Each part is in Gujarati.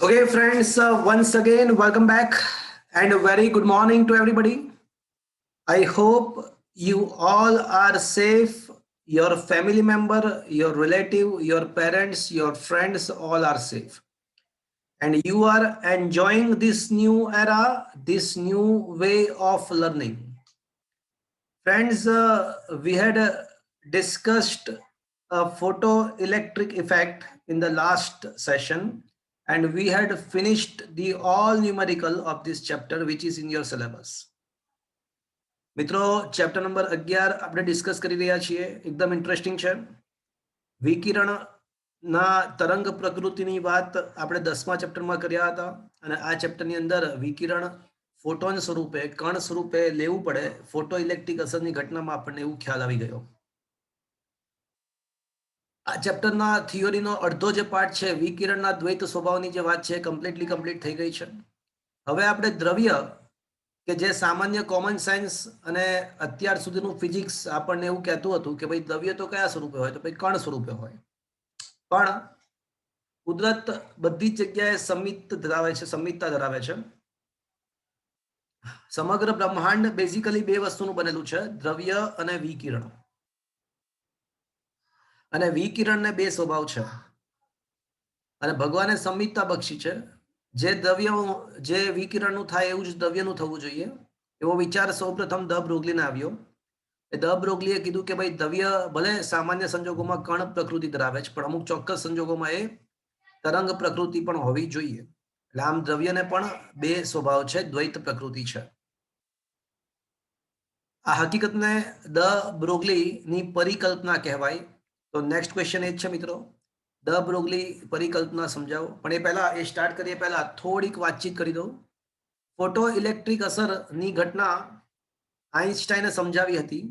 Okay, friends, once again, welcome back and a very good morning to everybody. I hope you all are safe. Your family member, your relative, your parents, your friends, all are safe. And you are enjoying this new era, this new way of learning. Friends, we had discussed a photoelectric effect in the last session, and we had finished the all numerical of this chapter, which is in your syllabus. મિત્રો ચેપ્ટર નંબર 11 આપણે ડિસ્કસ કરી રહ્યા છીએ. એકદમ ઇન્ટરેસ્ટિંગ છે. વિકિરણના તરંગ પ્રકૃતિની વાત આપણે 10મા ચેપ્ટરમાં કર્યા હતા અને આ ચેપ્ટરની અંદર વિકિરણ ફોટોન સ્વરૂપે કણ સ્વરૂપે લેવું પડે ફોટો ઇલેક્ટ્રિક અસરની ઘટનામાં આપણને એવું ખ્યાલ આવી ગયો. આ ચેપ્ટરના થિયોરીનો અડધો જે પાર્ટ છે વિકિરણના દ્વૈત સ્વભાવની જે વાત છે કમ્પ્લીટ થઈ ગઈ છે. હવે આપણે દ્રવ્ય કે જે સામાન્ય કોમન સાયન્સ અને અત્યાર સુધીનું ફિઝિક્સ આપણને એવું કહેતું હતું કે ભાઈ દ્રવ્ય તો કયા સ્વરૂપે હોય, તો ભાઈ કણ સ્વરૂપે હોય. પણ કુદરત બધી જ જગ્યાએ સંમિતતા ધરાવે છે. સમગ્ર બ્રહ્માંડ બેઝિકલી બે વસ્તુનું બનેલું છે, દ્રવ્ય અને વિકિરણ. અને વિકિરણને બે સ્વભાવ છે અને ભગવાને સંમિતતા બક્ષી છે. જે દ્રવ્ય જે વિકિરણનું થાય એવું જ દ્રવ્યનું થવું જોઈએ એવો વિચાર સૌપ્રથમ દ બ્રોગલીને આવ્યો. દ બ્રોગલીએ કીધું કે ભાઈ દ્રવ્ય ભલે સામાન્ય સંજોગોમાં કણ પ્રકૃતિ ધરાવે છે પણ અમુક ચોક્કસ સંજોગોમાં એ તરંગ પ્રકૃતિ પણ હોવી જોઈએ. એટલે આમ દ્રવ્યને પણ બે સ્વભાવ છે, દ્વૈત પ્રકૃતિ છે. આ હકીકતને દ બ્રોગલીની પરિકલ્પના કહેવાય. તો નેક્સ્ટ ક્વેશ્ચન એ જ છે મિત્રો, દ બ્રોગલી પરિકલ્પના સમજાવો. પણ એ પહેલા એ સ્ટાર્ટ કરીએ પહેલા થોડીક વાતચીત કરી દઉં. ફોટો ઇલેક્ટ્રિક અસરની ઘટના આઈન્સ્ટાઈને સમજાવી હતી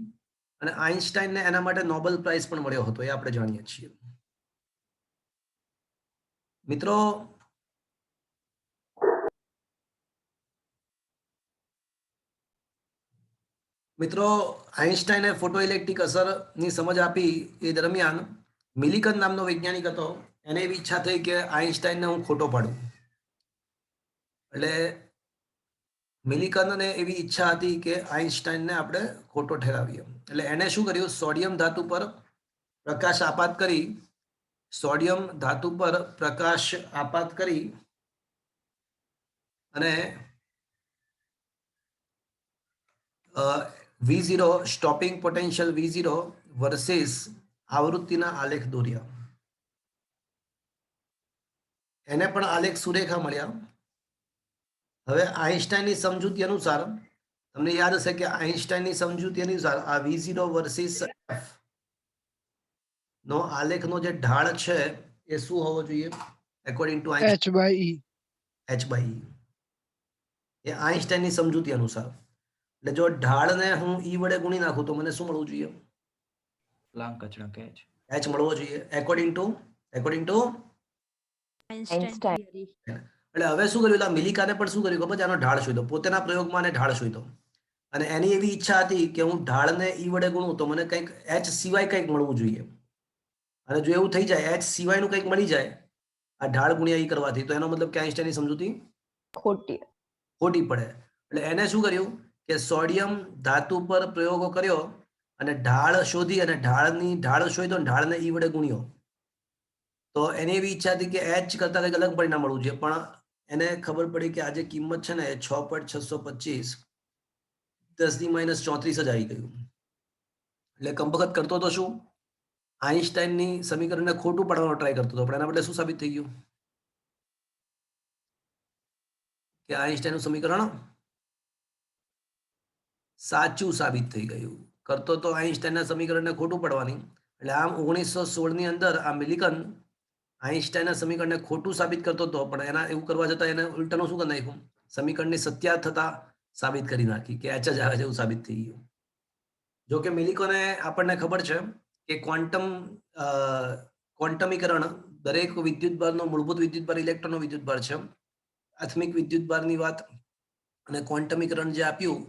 અને આઈન્સ્ટાઈને એના માટે નોબેલ પ્રાઇઝ પણ મળ્યો હતો, એ આપણે જાણીએ છીએ. મિત્રો આઈન્સ્ટાઈને ફોટો ઇલેક્ટ્રિક અસરની સમજ આપી એ દરમિયાન મિલિકન નામનો વૈજ્ઞાનિક હતો. એને એવી ઈચ્છા થઈ કે આઈન્સ્ટાઈને હું ખોટો પાડું. એટલે મિલિકનને એવી ઈચ્છા હતી કે આઈન્સ્ટાઈને આપણે ખોટો ઠેરાવીએ. એટલે એને શું કર્યું, સોડિયમ ધાતુ પર પ્રકાશ આપાત કરી અને V0 stopping potential V0 versus આવૃત્તિના આલેખ દોર્યા. એને પણ આલેખ સુરેખા મળ્યા. હવે આઈન્સ્ટાઈનની સમજૂતી અનુસાર તમને યાદ હશે કે આઈન્સ્ટાઈનની સમજૂતી અનુસાર આ V0 વર્સિસ F નો આલેખનો જે ઢાળ છે એ શું હોવો જોઈએ એકોર્ડિંગ ટુ h/e. એ આઈન્સ્ટાઈનની સમજૂતી અનુસાર. એટલે જો ઢાળને હું E વડે ગુણી નાખું તો મને શું મળવું જોઈએ? પ્લાન્ક અચળાંક h મળવો જોઈએ એકોર્ડિંગ ટુ આઈન્સ્ટાઈન થિયરી. એટલે હવે શું કર્યું, એટલે મિલિકાને પણ શું કર્યું ખબર છે, આનો ઢાળ શોધ્યો. પોતાના પ્રયોગમાં આને ઢાળ શોધ્યો અને એની એવી ઈચ્છા હતી કે હું ઢાળને E વડે ગુણું તો મને કંઈક h સિવાય કંઈક મળવું જોઈએ. અને જો એવું થઈ જાય h સિવાયનું કંઈક મળી જાય આ ઢાળ ગુણ્યા E કરવાથી, તો એનો મતલબ કે આઈન્સ્ટાઈનની સમજૂતી ખોટી પડે. એટલે એને શું કર્યું કે સોડિયમ ધાતુ પર પ્રયોગો કર્યો અને ઢાળ શોધી અને ઢાળ શોધ્યો, ઢાળને E વડે ગુણ્યો. તો એની એવી ઈચ્છા હતી કે h કરતા કંઈક અલગ પરિણામ મળવું જોઈએ. પણ એને ખબર પડી કે આ જે કિંમત છે ને એ 6.625 10⁻34 જ આવી ગયું. એટલે કંપકત કરતો તો શું, આઈન્સ્ટાઈનની સમીકરણને ખોટું પાડવાનો ટ્રાય કરતો હતો. પણ એના બદલે શું સાબિત થઈ ગયું કે આઈન્સ્ટાઈનનું સમીકરણ સાચું સાબિત થઈ ગયું. કરતો તો આઈન્સ્ટાઈનના સમીકરણને ખોટું પાડવાની. એટલે આમ 1916 ની અંદર આ મિલિકન આઈન્સ્ટાઈનના સમીકરણને ખોટું સાબિત કરતો હતો, પણ એના એવું કરવા જતાં એને ઉલટાનું શું કરી નાખ્યું, સમીકરણની સત્યાર્થતા સાબિત કરી નાખી કે h જ આવે છે એવું સાબિત થઈ ગયું. જો કે મિલિકોને આપણને ખબર છે કે ક્વોન્ટમીકરણ દરેક વિદ્યુતભારનો મૂળભૂત વિદ્યુતભાર ઇલેક્ટ્રોનનો વિદ્યુતભાર છે. પ્રાથમિક વિદ્યુતભારની વાત અને ક્વોન્ટમીકરણ જે આપ્યું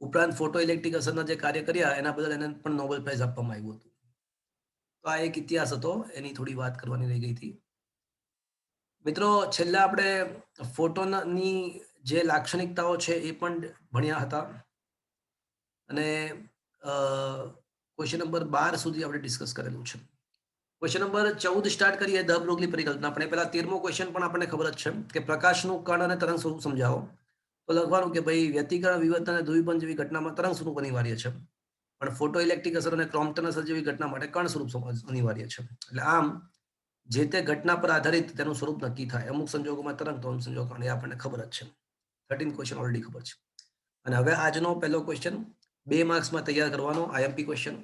ઉપરાંત ફોટો ઇલેક્ટ્રિક અસરના જે કાર્ય કર્યા એના બદલ એને પણ નોબેલ પ્રાઇઝ આપવામાં આવ્યું હતું. તો આ એક ઇતિહાસ હતો, એની થોડી વાત કરવાની રહી ગઈ હતી. મિત્રો છેલ્લા આપણે ફોટોનની જે લાક્ષણિકતાઓ છે એ પણ ભણ્યા હતા અને ક્વેશ્ચન નંબર 12 સુધી આપણે ડિસ્કસ કરેલું છે. ક્વેશ્ચન નંબર 14 સ્ટાર્ટ કરીએ. દ બ્રોગલી પરિકલ્પના. આપણે પહેલા 13મો ક્વેશ્ચન પણ આપણને ખબર જ છે કે પ્રકાશનું કણ અને તરંગ સ્વરૂપ સમજાવો. તો લખવાનું કે ભાઈ વ્યતિકરણ, વિવર્તન અને ધ્રુવીભવન જેવી ઘટનામાં તરંગ સ્વરૂપ અનિવાર્ય છે, પણ ફોટો ઇલેક્ટ્રિક અસર અને ક્રોમ્પટન અસર જેવી ઘટના માટે કણ સ્વરૂપ અનિવાર્ય છે. એટલે આમ જે તે ઘટના પર આધારિત તેનું સ્વરૂપ નક્કી થાય. અમુક સંજોગોમાં તરંગ, તો અમુક સંજોગોમાં એ આપણને ખબર જ છે. 13 ક્વેશ્ચન ઓલરેડી ખબર છે. અને હવે આજનો પહેલો ક્વેશ્ચન 2 માર્ક્સમાં તૈયાર કરવાનો આઈએમપી ક્વેશ્ચન.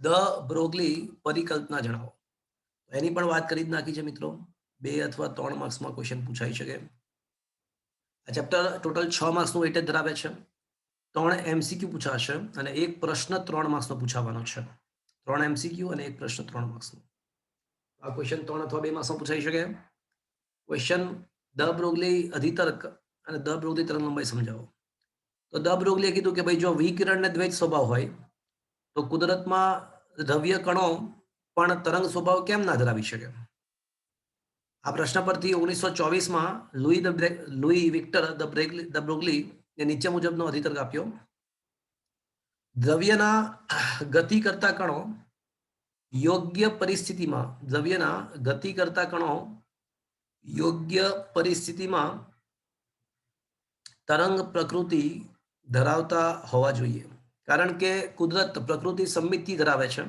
દ બ્રોગલી પરિકલ્પના જણાવો. એની પણ વાત કરી જ નાખી છે મિત્રો. 2 અથવા 3 માર્ક્સમાં ક્વેશ્ચન પૂછાઈ શકે. આ ચેપ્ટર ટોટલ 6 માર્ક્સનું વેટેજ ધરાવે છે. 3 એમસીક્યુ પૂછાશે અને એક પ્રશ્ન 3 માર્ક્સનો પૂછાવાનો છે. 3 એમસીક્યુ અને એક પ્રશ્ન 3 માર્ક્સનો. આ ક્વેશ્ચન 3 અથવા 2 માર્ક્સમાં પૂછાઈ શકે. ક્વેશ્ચન દ બ્રોગલી અધિતર્ક અને દ બ્રોગલી તરંગ લંબાઈ સમજાવો. તો દ બ્રોગલીએ કીધું કે ભાઈ જો વિકિરણને દ્વૈત સ્વભાવ હોય તો કુદરતમાં દ્રવ્ય કણો પણ તરંગ સ્વભાવ કેમ ના ધરાવી શકે? આ પ્રશ્ન પરથી 1924માં લુઈ વિક્ટર દ બ્રોગલી એ નીચે મુજબનો અધિતર્ક આપ્યો. દ્રવ્યના ગતિ કરતા કણો યોગ્ય પરિસ્થિતિમાં તરંગ પ્રકૃતિ ધરાવતા હોવા જોઈએ, કારણ કે કુદરત પ્રકૃતિ સમમિતિ ધરાવે છે.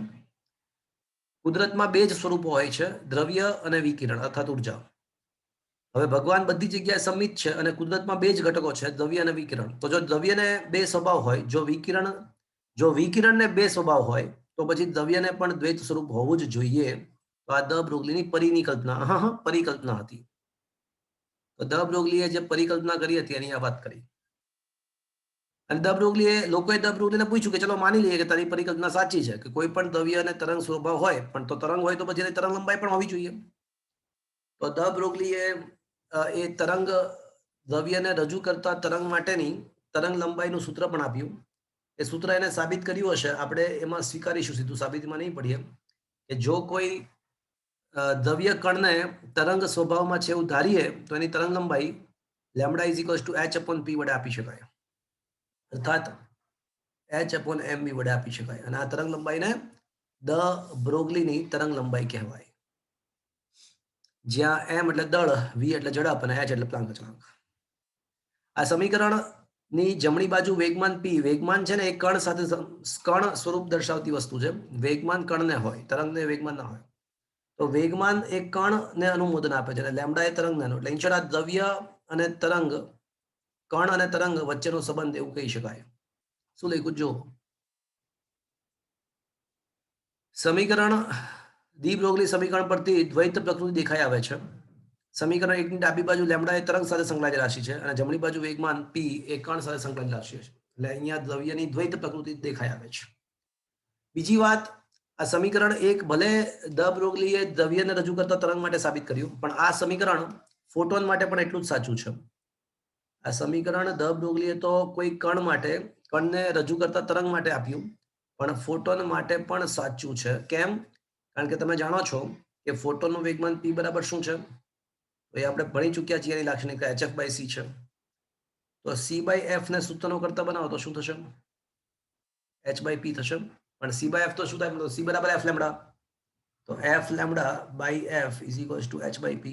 કુદરતમાં 2 જ સ્વરૂપો હોય છે, દ્રવ્ય અને વિકિરણ અર્થાત ઉર્જા. હવે ભગવાન બધી જગ્યાએ સંમિત છે અને કુદરતમાં 2 જ ઘટકો છે, દ્રવ્ય અને વિકિરણ. તો જો દ્રવ્યને 2 સ્વભાવ હોય, જો વિકિરણને 2 સ્વભાવ હોય તો પછી દ્રવ્યને પણ દ્વૈત સ્વરૂપ હોવું જ જોઈએ. તો આ દ બ્રોગલીની પરિકલ્પના હતી. તો દ બ્રોગલીએ જે પરિકલ્પના કરી હતી એની આ વાત કરી. અને લોકોએ દ બ્રોગલીને પૂછ્યું કે ચલો માની લઈએ કે તારી પરિકલ્પના સાચી છે કે કોઈ પણ દ્રવ્ય અને તરંગ સ્વભાવ હોય, પણ તો તરંગ હોય તો પછી એની તરંગ લંબાઈ પણ હોવી જોઈએ. તો દ બ્રોગલીએ એ દ્રવ્યને રજૂ કરતા તરંગ માટેની તરંગ લંબાઈનું સૂત્ર પણ આપ્યું. એ સૂત્ર એને સાબિત કર્યું હશે, આપણે એમાં સ્વીકારીશું, સીધું સાબિતીમાં નહીં પડીએ, કે જો કોઈ દ્રવ્ય કણને તરંગ સ્વભાવમાં છે એવું ધારીએ તો એની તરંગ લંબાઈ લેમ્ડા h/p વડે આપી શકાય, અર્થાત h/mv વડે આપી શકાય. અને આ તરંગ લંબાઈને દ બ્રોગલીની તરંગ લંબાઈ કહેવાય, જ્યાં m એટલે દળ, v એટલે ઝડપ અને h એટલે પ્લાન્ક અચળાંક. આ સમીકરણની જમણી બાજુ વેગમાન p, વેગમાન છે ને એ કણ સ્વરૂપ દર્શાવતી વસ્તુ છે. વેગમાન કણને હોય, તરંગને વેગમાન ના હોય. તો વેગમાન એ કણને અનુમોદન આપે છે અને લેમ્ડા એ તરંગને. એટલે ઇન શોર્ટ આ દ્રવ્ય અને તરંગ, કણ અને તરંગ વચ્ચેનો સંબંધ એવું કહી શકાય. શું લખ્યું જો સમીકરણ ડી બ્રોગલી સમીકરણ પરથી દ્વૈત પ્રકૃતિ દેખાઈ આવે છે. સમીકરણ 1ની ડાબી બાજુ લેમ્ડા એ તરંગ સાથે સંકળાયેલી રાશિ છે અને જમણી બાજુ વેગમાન p એ કણ સાથે સંકળાયેલી રાશિ છે. એટલે અહીંયા દ્રવ્યની દ્વૈત પ્રકૃતિ દેખાઈ આવે છે. બીજી વાત, આ સમીકરણ 1 ભલે દ બ્રોગલીએ દ્રવ્યને રજૂ કરતા તરંગ માટે સાબિત કર્યું, પણ આ સમીકરણ ફોટોન માટે પણ એટલું જ સાચું છે. આ સમીકરણ દ બ્રોગલીએ તો કોઈ કણને રજૂ કરતા તરંગ માટે આપ્યું, પણ ફોટોન માટે પણ સાચું છે. કેમ? કારણ કે તમે જાણો છો કે ફોટોનનું વેગમાન p બરાબર શું છે? તો એ આપણે ભણી ચૂક્યા છીએ. એની લાક્ષણિકતા hf/c છે. તો c/f ને સૂત્રનો કરતા બનાવો તો શું થશે? h/p થશે. પણ c/f તો શું થાય? c બરાબર f લેમ્ડા. તો f lambda by f is equals to h/p.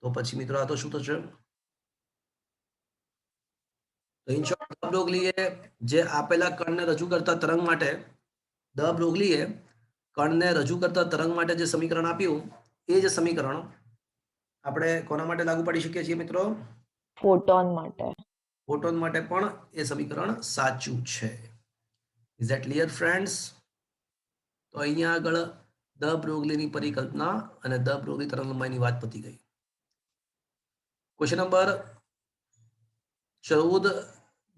તો પછી મિત્રો આ તો શું થશે? તો ઇન શોર્ટ દ બ્રોગલીએ જે આપેલા કણને રજૂ કરતા તરંગ માટે જે સમીકરણ આપ્યું, એ જ સમીકરણ આપણે કોના માટે લાગુ પાડી શકીએ છીએ મિત્રો? ફોટોન માટે. ફોટોન માટે પણ એ સમીકરણ સાચું છે. Is that clear friends? તો અહીંયા આગળ દ બ્રોગલીની પરિકલ્પના અને દ બ્રોગલી તરંગ લંબાઈની વાત પતી ગઈ. ક્વેશ્ચન નંબર 14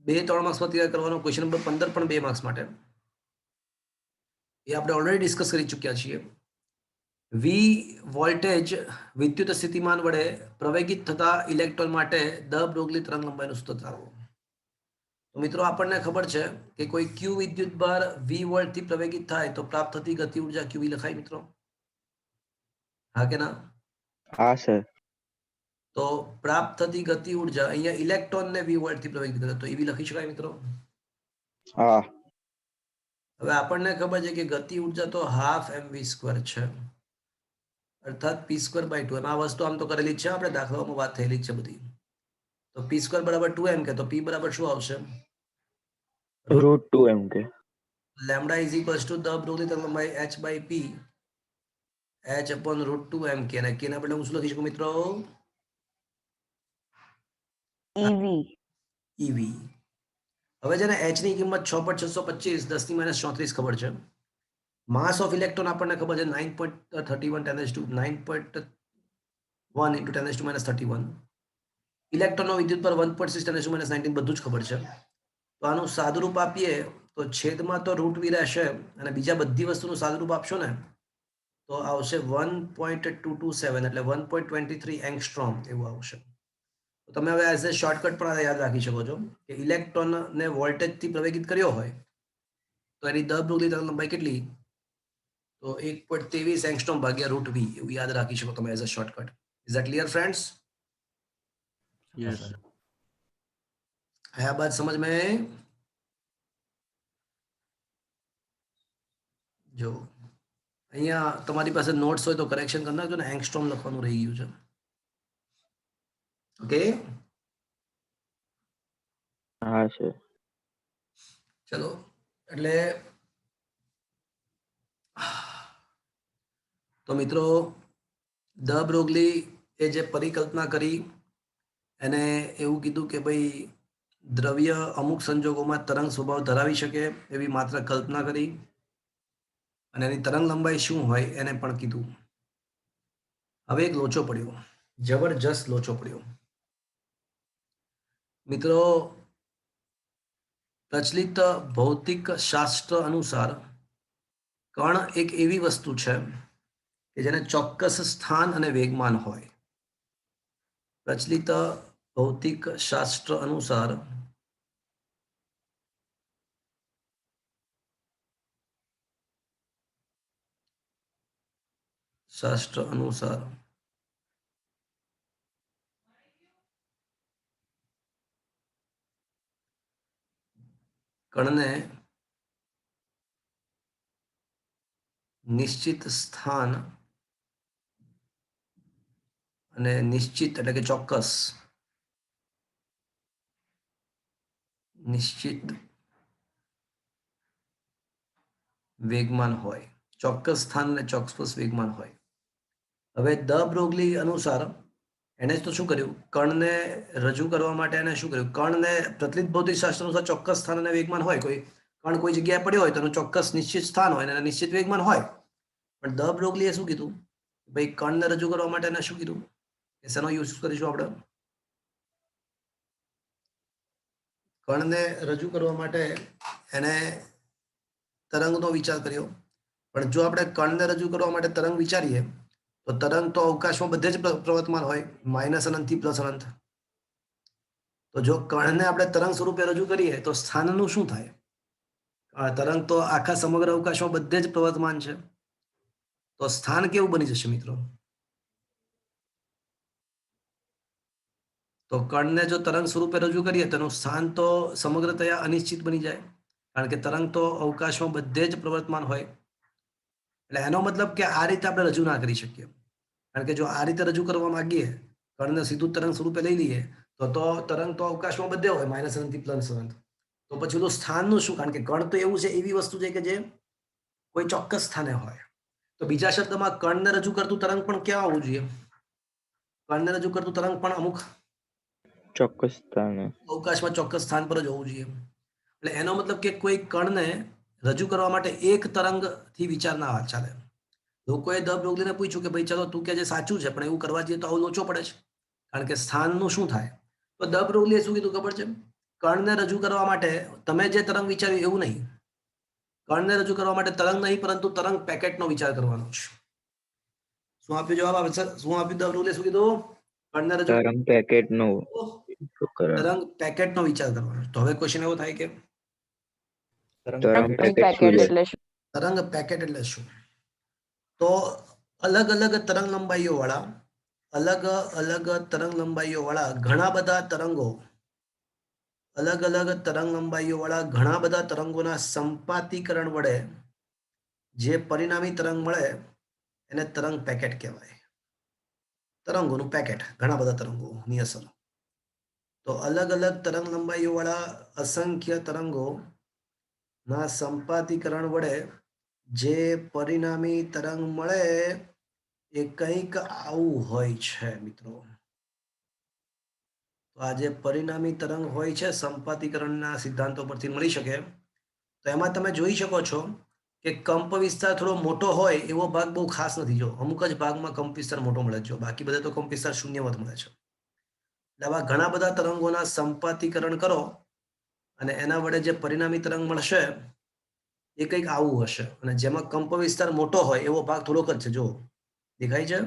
2-3 માર્ક્સમાં તૈયાર કરવાનો. ક્વેશ્ચન નંબર 15 પણ 2 માર્ક્સ માટે. એ આપણે ઓલરેડી ડિસ્કસ કરી ચૂક્યા છીએ. વી વોલ્ટેજ વિદ્યુત સ્થિતિમાન વડે પ્રવેગિત થતા ઇલેક્ટ્રોન માટે દ બ્રોગલી તરંગ લંબાઈનું સૂત્ર ધારો. તો મિત્રો આપણને ખબર છે કે કોઈ ક્યુ વિદ્યુત ભાર વી વોલ્ટથી પ્રવેગિત થાય તો પ્રાપ્ત થતી ગતિ ઉર્જા QV લખાય મિત્રો? હા કે ના? હા સર. તો પ્રાપ્ત થતી ગતિ ઉર્જા અહીંયા ઇલેક્ટ્રોનને v વોલ્ટથી પ્રવેગિત કરે તો એવી લખી શકાય મિત્રો. હા. હવે આપણને ખબર છે કે ગતિ ઉર્જા તો હાફ mv² છે, અર્થાત p² બાય 2. આ વસ્તુ આમ તો કરેલી જ છે, આપણે દાખલાઓમાં વાત થયેલી જ છે બધી. તો p² બરાબર 2m કે તો p બરાબર શું આવશે? √2 mk. Lambda is equals to the Broglie તરંગલંબાઈ h by p h upon √2 mk. અને k ના બદલે હું શું લખી શકું મિત્રો? EV. ev. હવે જેને h ની કિંમત 6.625 10⁻34 ખબર છે. માસ ઓફ ઇલેક્ટ્રોન આપણને ખબર છે 9.31 9.1 into 10⁻31. ઇલેક્ટ્રોનનો વિદ્યુત પર 1.6 10⁻19 બધું જ ખબર છે. તો આનું સાદુરૂપ આપીએ તો છેદમાં તો √v રહેશે અને બીજા બધી વસ્તુનું સાદુરૂપ આપશો ને તો આવશે 1.227 એટલે 1.23 એંગસ્ટ્રોમ એવું આવશે. તો તમે હવે એઝ એ શોર્ટકટ પણ યાદ રાખી શકો છો કે ઇલેક્ટ્રોનને વોલ્ટેજથી પ્રવેગિત કર્યો હોય તો એની દર બ્રોગલી તરંગલંબાઈ કેટલી? તો 1.23 એંગસ્ટ્રોમ ભાગ્યા √v એવું યાદ રાખી શકો તમે as a shortcut. Is that clear friends? Yes आया बात समझ में? જો અહીંયા તમારી પાસે નોટ્સ હોય તો કરેક્શન કરી નાખજો ને, એંગસ્ટ્રોમ લખવાનું રહી ગયું છે. ઓકે હા છે. ચલો એટલે તો મિત્રો ધ બ્રોગલી એ જે પરિકલ્પના કરી એને એવું કીધું કે ભાઈ દ્રવ્ય અમુક સંજોગોમાં તરંગ સ્વભાવ ધરાવી શકે એવી માત્ર કલ્પના કરી અને એની તરંગ લંબાઈ શું હોય એને પણ કીધું. હવે એક લોચો પડ્યો, જબરજસ્ત લોચો પડ્યો મિત્રો. પ્રચલિત ભૌતિક શાસ્ત્ર અનુસાર કણ એક એવી વસ્તુ છે કે જેને ચોક્કસ સ્થાન અને વેગમાન હોય. પ્રચલિત ભૌતિક શાસ્ત્ર અનુસાર કણને નિશ્ચિત સ્થાન અને નિશ્ચિત એટલે કે ચોક્કસ નિશ્ચિત વેગમાન હોય, ચોક્કસ સ્થાન અને ચોક્કસ વેગમાન હોય. હવે ધ બ્રોગલી અનુસાર એને તો શું કર્યું, કણને રજૂ કરવા માટે એને શું કર્યું, કણને પ્રચલિત ભૌતિકશાસ્ત્ર અનુસાર ચોક્કસ સ્થાન અને વેગમાન હોય. કોઈ કણ કોઈ જગ્યાએ પડ્યો હોય તો એનું ચોક્કસ નિશ્ચિત સ્થાન હોય અને નિશ્ચિત વેગમાન હોય. પણ ધ બ્રોગલીએ શું કીધું, ભાઈ કણને રજૂ કરવા માટે એને શું કીધું, શેનો યુઝ કરીશું આપણે? કણને રજૂ કરવા માટે એને તરંગનો વિચાર કર્યો. પણ જો આપણે કણને રજૂ કરવા માટે તરંગ વિચારીએ તો તરંગ તો અવકાશમાં બધે જ પ્રવર્તમાન હોય, માઇનસ અનંતથી પ્લસ અનંત. તો જો કણને આપણે તરંગ સ્વરૂપે રજૂ કરીએ તો સ્થાનનું શું થાય? તરંગ તો આખા સમગ્ર અવકાશમાં બધે જ પ્રવર્તમાન છે, તો સ્થાન કેવું બની જશે મિત્રો? તો કણને જો તરંગ સ્વરૂપે રજૂ કરીએ તો એનું સ્થાન તો સમગ્રતયા અનિશ્ચિત બની જાય, કારણ કે તરંગ તો અવકાશમાં બધે જ પ્રવર્તમાન હોય. એટલે એનો મતલબ કે આ રીતે આપણે રજૂ ના કરી શકીએ, કારણ કે જો આ રીતે રજૂ કરવા માંગીએ, કણને સીધું તરંગ સ્વરૂપે લઈ લઈએ તો તરંગ તો અવકાશમાં બધે હોય, માઇનસ અનંતથી પ્લસ અનંત. તો પછી ઓલું સ્થાનનું શું? કારણ કે કણ તો એવું છે, એવી વસ્તુ છે કે જે કોઈ ચોક્કસ સ્થાને હોય. તો બીજા શબ્દમાં કણને રજૂ કરતું તરંગ પણ ક્યાં આવવું જોઈએ? કણને રજૂ કરતું તરંગ પણ અમુક ચોક્કસ સ્થાને, અવકાશમાં ચોક્કસ સ્થાન પર જ હોવું જોઈએ. એટલે એનો મતલબ કે કોઈ કણને રજૂ કરવા માટે એક તરંગથી વિચાર ના ચાલે. લોકોએ ધ બ્રોગલીને પૂછ્યું કે ભાઈ ચલો તું કે જે સાચું છે પણ એવું કરવા જઈએ તો આવું લોચો પડે છે, કારણ કે સ્થાનનું શું થાય? તો ધ બ્રોગલીએ શું કીધું ખબર છે? કણને રજૂ કરવા માટે તમે જે તરંગ વિચાર્યું એવું નહીં. કણને રજૂ કરવા માટે તરંગ નહીં પરંતુ તરંગ પેકેટનો વિચાર કરવાનો છે. શું આપ્યું જવાબ આવે છે? શું આપ્યું ધ બ્રોગલીએ? શું કીધું? કણને રજૂ તરંગ પેકેટનો તરંગ પેકેટનો વિચાર કરવાનો. તો હવે ક્વેશ્ચન એવો થાય કે તરંગ પેકેટ શું પેકેટ છે? એટલે શું? તરંગ પેકેટ એટલે શું? તો અલગ અલગ તરંગ લંબાઈઓ વાળા અલગ અલગ તરંગ લંબાઈઓ વાળા ઘણા બધા તરંગો અલગ અલગ તરંગ લંબાઈઓ વાળા ઘણા બધા તરંગોના સંપાતીકરણ વડે જે પરિણામી તરંગ મળે એને તરંગ પેકેટ કહેવાય. તરંગોનું પેકેટ, ઘણા બધા તરંગોની અસર. તો અલગ અલગ તરંગ લંબાઈઓ વાળા અસંખ્ય તરંગો ના સંપાતીકરણ વડે જે પરિણામી તરંગ મળે એ કંઈક આવું હોય છે મિત્રો. તો આ જે પરિણામી તરંગ હોય છે સંપાતીકરણના સિદ્ધાંતો પરથી મળી શકે. તો એમાં તમે જોઈ શકો છો કે કંપ વિસ્તાર થોડો મોટો હોય એવો ભાગ બહુ ખાસ નથી. જો અમુક જ ભાગમાં કંપ વિસ્તાર મોટો મળે છે, બાકી બધે તો કંપ વિસ્તાર શૂન્યવત મળે છે. એટલે આવા ઘણા બધા તરંગોના સંપાતીકરણ કરો અને એના વડે જે પરિણામી તરંગ મળશે એ કંઈક આવું હશે. અને જેમાં કંપ વિસ્તાર મોટો હોય એવો ભાગ થોડોક જ છે. જો દેખાય છે.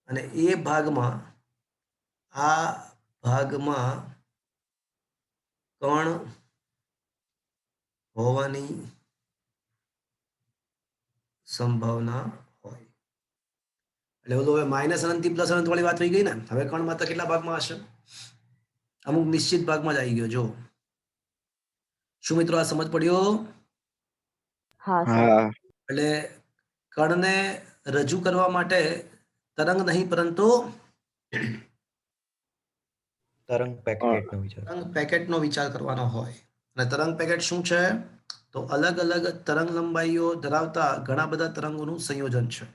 અને એ ભાગમાં આ ભાગમાં કણ હોવાની સંભાવના હોય. એટલે ઓલું હવે માઇનસ અનંતથી પ્લસ અનંત વાળી વાત થઈ ગઈ ને. હવે કણ માત્ર કેટલા ભાગમાં હશે? અમુક નિશ્ચિત ભાગમાં જ આવી ગયો. જો શું મિત્રો આ સમજ પડ્યો? હા સર. હા એટલે કણને રજૂ કરવા માટે તરંગ નહીં પરંતુ તરંગ પેકેટનો વિચાર. તરંગ પેકેટનો વિચાર કરવાનો હોય. અને તરંગ પેકેટ શું છે? તો અલગ અલગ તરંગ લંબાઈઓ ધરાવતા ઘણા બધા તરંગોનું સંયોજન છે.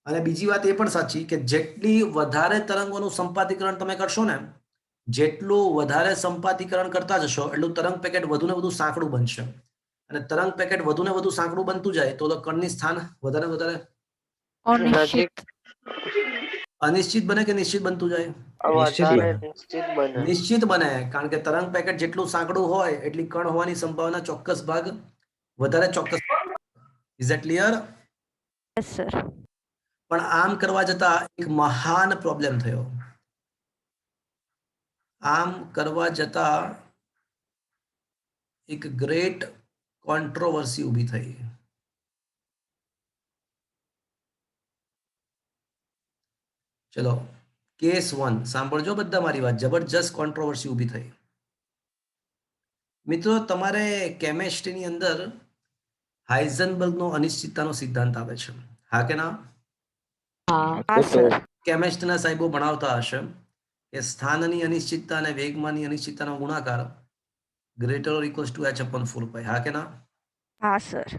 અને બીજી વાત એ પણ સાચી કે જેટલી વધારે તરંગોનું સંપાતીકરણ તમે કરશો ને, જેટલું વધારે સંપાતીકરણ કરતા જશો એટલું તરંગ પેકેટ વધુ ને વધુ સાંકડું બનશે. અને તરંગ પેકેટ વધુ ને વધુ સાંકડું બનતું જાય તો કણની સ્થાન વધારે વધારે અનિશ્ચિત અનિશ્ચિત બને કે નિશ્ચિત બનતું જાય? વધારે નિશ્ચિત બને. નિશ્ચિત બને. કારણ કે તરંગ પેકેટ જેટલું સાંકડું હોય એટલી કણ હોવાની સંભાવના ચોક્કસ ભાગ વધારે ચોક્કસ. Is that clear? Yes sir. પણ આમ કરવા જતા એક મહાન પ્રોબ્લેમ થયો. આમ કરવા જતા એક ગ્રેટ કોન્ટ્રોવર્સી ઊભી થઈ. ચલો કેસ 1 સાંભળજો બધા મારી વાત. જબરજસ્ત કોન્ટ્રોવર્સી ઊભી થઈ. મિત્રો તમારે કેમેસ્ટ્રીની અંદર હાઇઝનબર્ગનો અનિશ્ચિતતાનો સિદ્ધાંત આવે છે. હા કે ના? હા સર. કેમેસ્ટ્રીના સાહેબો ભણાવતા હશે કે સ્થાનની અનિશ્ચિતતા અને વેગમાનની અનિશ્ચિતતાનો ગુણાકાર greater or equals to h/4π. હા કે ના? હા સર.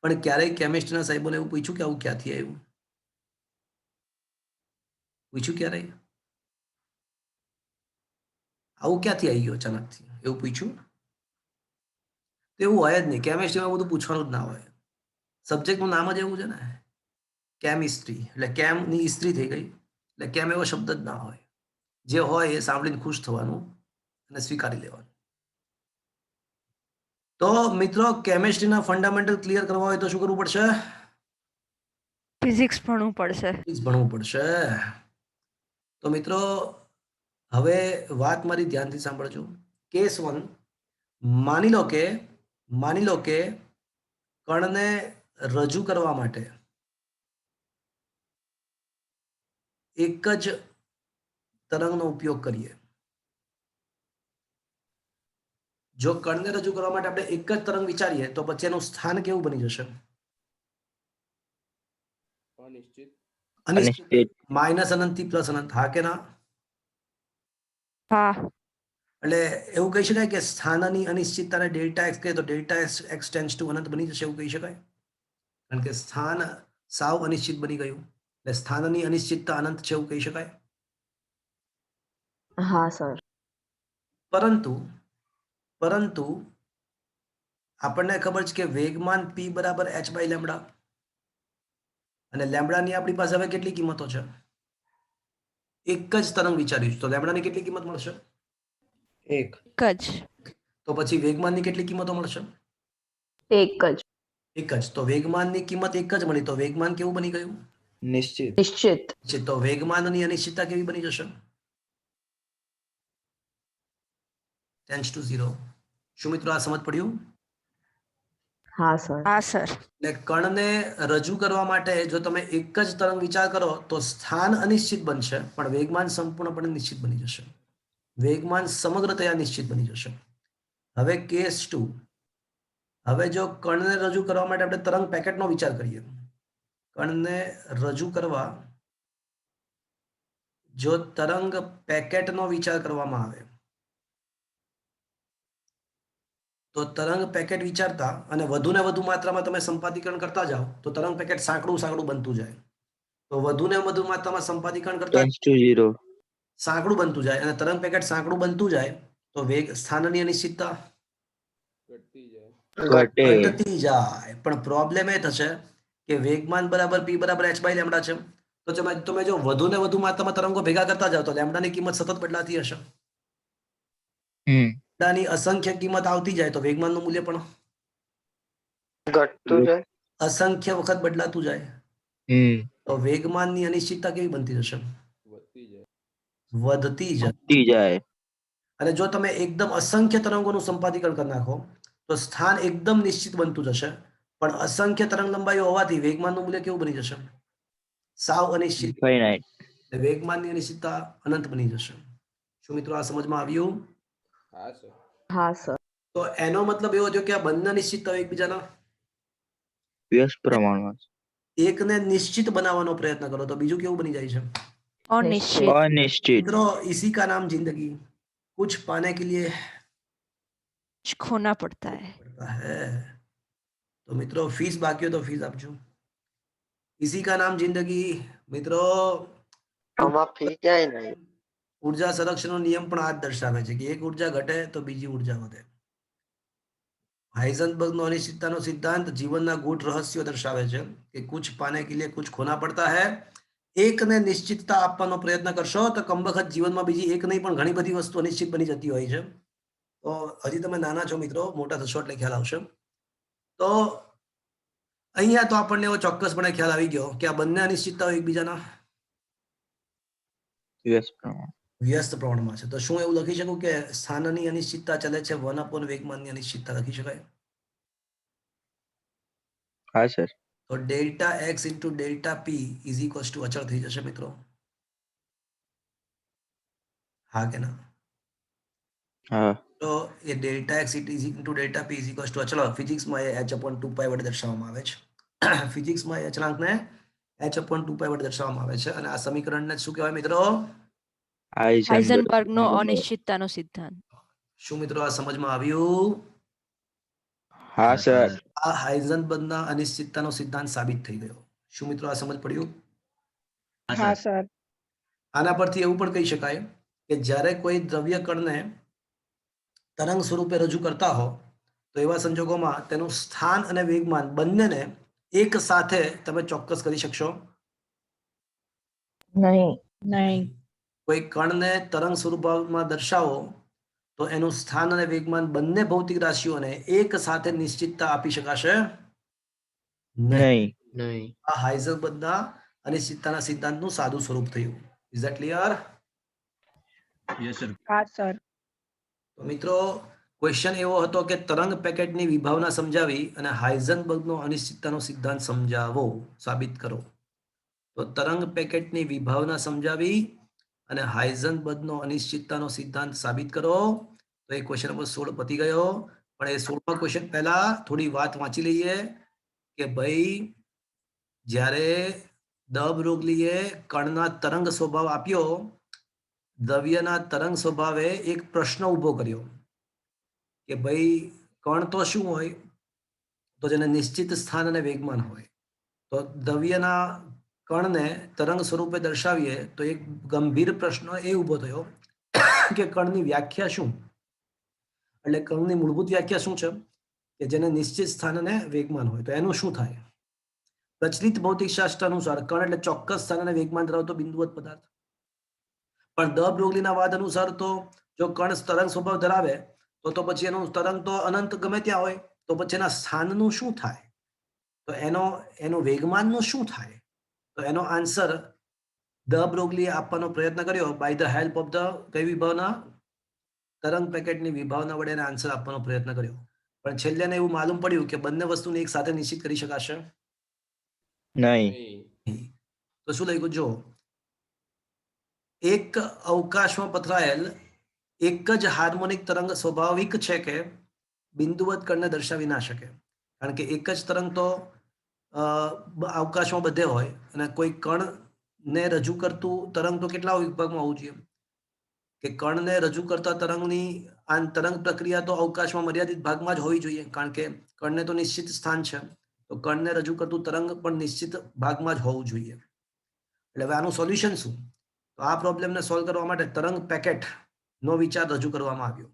પણ ક્યારેય કેમેસ્ટ્રીના સાહેબોને એવું પૂછ્યું કે આવું ક્યાંથી આવ્યું? પૂછ્યું ક્યારેય? આવું ક્યાંથી આવી ગયું અચાનકથી? એવું પૂછ્યું? તો એવું હોય જ નહીં. કેમેસ્ટ્રીમાં બધું પૂછવાનું જ ના હોય. સબ્જેક્ટનું નામ જ એવું છે ને, કેમિસ્ટ્રી. એટલે કેમની સ્ત્રી થઈ ગઈ. એટલે કેમ એવો શબ્દ જ ના હોય. જે હોય એ સાંભળીને ખુશ થવાનું અને સ્વીકારી લેવાનું. તો મિત્રો કેમેસ્ટ્રીના ફંડામેન્ટલ ક્લિયર કરવા હોય તો શું કરવું પડશે? ફિઝિક્સ ભણવું પડશે. ફિઝિક્સ ભણવું પડશે. તો મિત્રો હવે વાત મારી ધ્યાનથી સાંભળજો. કેસ 1, માની લો કે કણને રજૂ કરવા માટે એક જ તરંગનો ઉપયોગ કરીએ. જો કણને રજૂ કરવા માટે આપણે એક જ તરંગ વિચારીએ તો પછી એનું સ્થાન કેવું બની જશે? અનિશ્ચિત. માઇનસ અનંતથી પ્લસ અનંત. હા કે ના? હા. એટલે એવું કહી શકાય કે સ્થાનની અનિશ્ચિતતાને ડેલ્ટા એક્સ કહે તો ડેલ્ટા એક્સ ટેન્ડ્સ ટુ અનંત બની જશે, એવું કહી શકાય? કારણ કે સ્થાન સાવ અનિશ્ચિત બની ગયું. એટલે સ્થાનની અનિશ્ચિતતા અનંત છે એવું કહી શકાય? હા સર. પરંતુ આપણને ખબર છે કે વેગમાન p બરાબર h/લેમ્બડા અને લેમ્બડાની આપણી પાસે હવે કેટલી કિંમતો છે? એક જ તરંગ વિચાર્યું તો લેમ્બડાની કેટલી કિંમત મળશે? એક. એક જ. તો પછી વેગમાનની કેટલી કિંમતો મળશે? એક જ. એક જ. તો વેગમાનની કિંમત એક જ મળી તો વેગમાન કેવું બની ગયું? નિશ્ચિત. નિશ્ચિત. તો વેગમાનની અનિશ્ચિતતા કેવી બની જશે? Tends to 0. શું મિત્રો આ સમજ પડ્યું? હા સર. હા સર. એટલે કણને રજૂ કરવા માટે જો તમે એક જ તરંગ વિચાર કરો તો સ્થાન અનિશ્ચિત બનશે, પણ વેગમાન સંપૂર્ણપણે નિશ્ચિત બની જશે. વેગમાન સમગ્રતયા નિશ્ચિત બની જશે. હવે કેસ 2. હવે જો કણને રજૂ કરવા માટે આપણે તરંગ પેકેટનો વિચાર કરીએ. કણને રજૂ કરવા જો તરંગ પેકેટનો વિચાર કરવામાં આવે તો તરંગ પેકેટ વિચારતા અને વધુ ને વધુ માત્રામાં તમે સંપાદીકરણ કરતા જાઓ તો તરંગ પેકેટ સાંકડું સાંકડું બનતું જાય. તો વધુ ને વધુ માત્રામાં સંપાદીકરણ કરતા ટેન્સ ટુ 0. સાંકડું બનતું જાય અને તરંગ પેકેટ સાંકડું બનતું જાય તો વેગ સ્થાનની અનિશ્ચિતતા ઘટે. ઘટતી જાય. પણ પ્રોબ્લેમ એ થશે કે વેગમાન બરાબર p બરાબર h બાય લેમ્ડા છે. તો તમે જો વધુ ને વધુ માત્રામાં તરંગો ભેગા કરતા જાઓ તો લેમ્ડાની કિંમત સતત બદલાતી હશે. લેમ્ડાની અસંખ્ય કિંમત આવતી જાય તો વેગમાનનું મૂલ્ય પણ ઘટતું જાય. અસંખ્ય વખત બદલાતું જાય. તો વેગમાનની અનિશ્ચિતતા કેવી બનતી જશે? વધતી જાય. વધતી જાય. અને જો તમે એકદમ અસંખ્ય તરંગોનું સંપાદીકરણ કરી નાખો તો સ્થાન એકદમ નિશ્ચિત બનતું જશે, પણ અસંખ્ય તરંગ લંબાઈઓ હોવાથી વેગમાનનું મૂલ્ય કેવું બની જશે? સાવ અનિશ્ચિત. ઇન્ફાઇનાઇટ. વેગમાનની અનિશ્ચિતતા અનંત બની જશે. શું મિત્રો આ સમજમાં આવ્યું? હા સર. તો એનો મતલબ એવો થયો કે આ બંને અનિશ્ચિતતાઓ એકબીજાના વ્યસ્ત પ્રમાણમાં. એકને નિશ્ચિત બનાવવાનો પ્રયત્ન કરો તો બીજું કેવું બની જાય છે? અનિશ્ચિત. અનિશ્ચિત. મિત્રો इसी का नाम जिंदगी. कुछ पाने के लिए खोना पड़ता है. पड़ता है. तो मित्रों फीस बाकी हो तो फीस આપજો. इसी का नाम जिंदगी. મિત્રો આમાં ફી ક્યાંય નહીં. ઉર્જા સંરક્ષણનો નિયમ પણ આ જ દર્શાવે છે કે એક ઉર્જા ઘટે તો બીજી ઉર્જા વધે. હાઇઝનબર્ગનો અનિશ્ચિતતાનો સિદ્ધાંત જીવનના ગૂઢ રહસ્યો દર્શાવે છે કે कुछ पाने के लिए कुछ खोना पड़ता है. એકને નિશ્ચિતતા આપવાનો પ્રયત્ન કરશો તો કમબખત જીવનમાં બીજી એક નહીં પણ ઘણી બધી વસ્તુ અનિશ્ચિત બની જતી હોય છે. તો હજી તમે નાના છો મિત્રો, મોટા થશો એટલે ખ્યાલ આવશે. તો અહીંયા તો આપણને એવો ચોક્કસપણે ખ્યાલ આવી ગયો કે આ બંને અનિશ્ચિતતાઓ એકબીજાના વ્યસ્ત પ્રમાણમાં છે. તો શું એવું લખી શકું કે સ્થાનની અનિશ્ચિતતા ચલે છે 1 વેગમાનની અનિશ્ચિતતા લખી શકાય? હા સર. તો delta x into delta p is equals to અચળ થઈ જશે મિત્રો. હા કે ના? હા. તો એ delta x into delta p is equals to અચળ ફિઝિક્સમાં એ h/2π વડે દર્શાવવામાં આવે છે. ફિઝિક્સમાં એ અચળાંકને h/2π વડે દર્શાવવામાં આવે છે અને આ સમીકરણને શું કહેવાય મિત્રો? હાઇઝનબર્ગનો અનિશ્ચિતતાનો સિદ્ધાંત. શું મિત્રો આ સમજમાં આવ્યું? હા સર. આ હાઇઝનબર્ગના અનિશ્ચિતતાનો સિદ્ધાંત સાબિત થઈ ગયો. શું મિત્રો આ સમજ પડ્યું? હા સર. આના પરથી એવું પણ કહી શકાય કે જ્યારે કોઈ દ્રવ્ય કણને તરંગ સ્વરૂપે રજૂ કરતા હો તો એવા સંજોગોમાં તેનું સ્થાન અને વેગમાન બંનેને એક સાથે તમે ચોક્કસ કરી શકશો નહીં. કોઈ કણને તરંગ સ્વરૂપમાં દર્શાવો તો એનું સ્થાન અને વેગમાન બંને ભૌતિક રાશિઓને એક સાથે નિશ્ચિતતા આપી શકાશે નહીં. નહીં. આ હાઇઝનબર્ગના અનિશ્ચિતતાના સિદ્ધાંતનું સાદું સ્વરૂપ થયું. Is that clear? Yes sir. હા સર. તો મિત્રો ક્વેશ્ચન એવો હતો કે તરંગ પેકેટની વિભાવના સમજાવી અને હાઇઝનબર્ગનો અનિશ્ચિતતાનો સિદ્ધાંત સમજાવો, સાબિત કરો. તો તરંગ પેકેટની વિભાવના સમજાવી અને હાઇઝનબર્ગનો અનિશ્ચિતતાનો સિદ્ધાંત સાબિત કરો. તો એ ક્વેશ્ચન નંબર 16 પતી ગયો. પણ એ 16મા ક્વેશ્ચન પહેલા થોડી વાત વાંચી લઈએ કે ભાઈ જ્યારે દ બ્રોગલીએ કણના તરંગ સ્વભાવ આપ્યો, દ્રવ્યના તરંગ સ્વભાવે એક પ્રશ્ન ઊભો કર્યો કે ભાઈ કણ તો શું હોય? તો જેને નિશ્ચિત સ્થાન અને વેગમાન હોય. તો દ્રવ્યના કણને તરંગ સ્વરૂપે દર્શાવીએ તો એક ગંભીર પ્રશ્ન એ ઊભો થયો કે કણની વ્યાખ્યા શું? એટલે કણની મૂળભૂત વ્યાખ્યા શું છે કે જેને નિશ્ચિત સ્થાન અને વેગમાન હોય તો એનું શું થાય? પ્રચલિત ભૌતિકશાસ્ત્ર અનુસાર કણ એટલે ચોક્કસ સ્થાન અને વેગમાન ધરાવતો બિંદુવત પદાર્થ. પણ દ બ્રોગલીના વાદ અનુસાર તો જો કણ તરંગ સ્વભાવ ધરાવે તો પછી એનું તરંગ તો અનંત ગમે ત્યાં હોય, તો પછી એના સ્થાનનું શું થાય? તો એનું વેગમાનનું શું થાય? તો એનો આન્સર દ બ્રોગલીએ આપવાનો પ્રયત્ન કર્યો by the help of the કઈ વિભાવના? તરંગ પેકેટની વિભાવના વડે આન્સર આપવાનો પ્રયત્ન કર્યો. પણ છેલ્લે ને એવું માલુમ પડ્યું કે બંને વસ્તુને એક સાથે નિશ્ચિત કરી શકાશે નહીં. તો શું લખ્યું જો એક અવકાશમાં પથરાયેલ એક જ હાર્મોનિક તરંગ સ્વાભાવિક છે કે બિંદુવત કણને દર્શાવી ના શકે, કારણ કે એક જ તરંગ તો અવકાશમાં બધે હોય અને કોઈ કણને રજૂ કરતું તરંગ તો કેટલા વિભાગમાં હોવું જોઈએ કે કણને રજૂ કરતા તરંગની આ તરંગ પ્રક્રિયા તો અવકાશમાં મર્યાદિત ભાગમાં જ હોવી જોઈએ, કારણ કે કણને તો નિશ્ચિત સ્થાન છે, તો કણને રજૂ કરતું તરંગ પણ નિશ્ચિત ભાગમાં જ હોવું જોઈએ. એટલે હવે આનું સોલ્યુશન શું? તો આ પ્રોબ્લેમને સોલ્વ કરવા માટે તરંગ પેકેટ નો વિચાર રજૂ કરવામાં આવ્યો.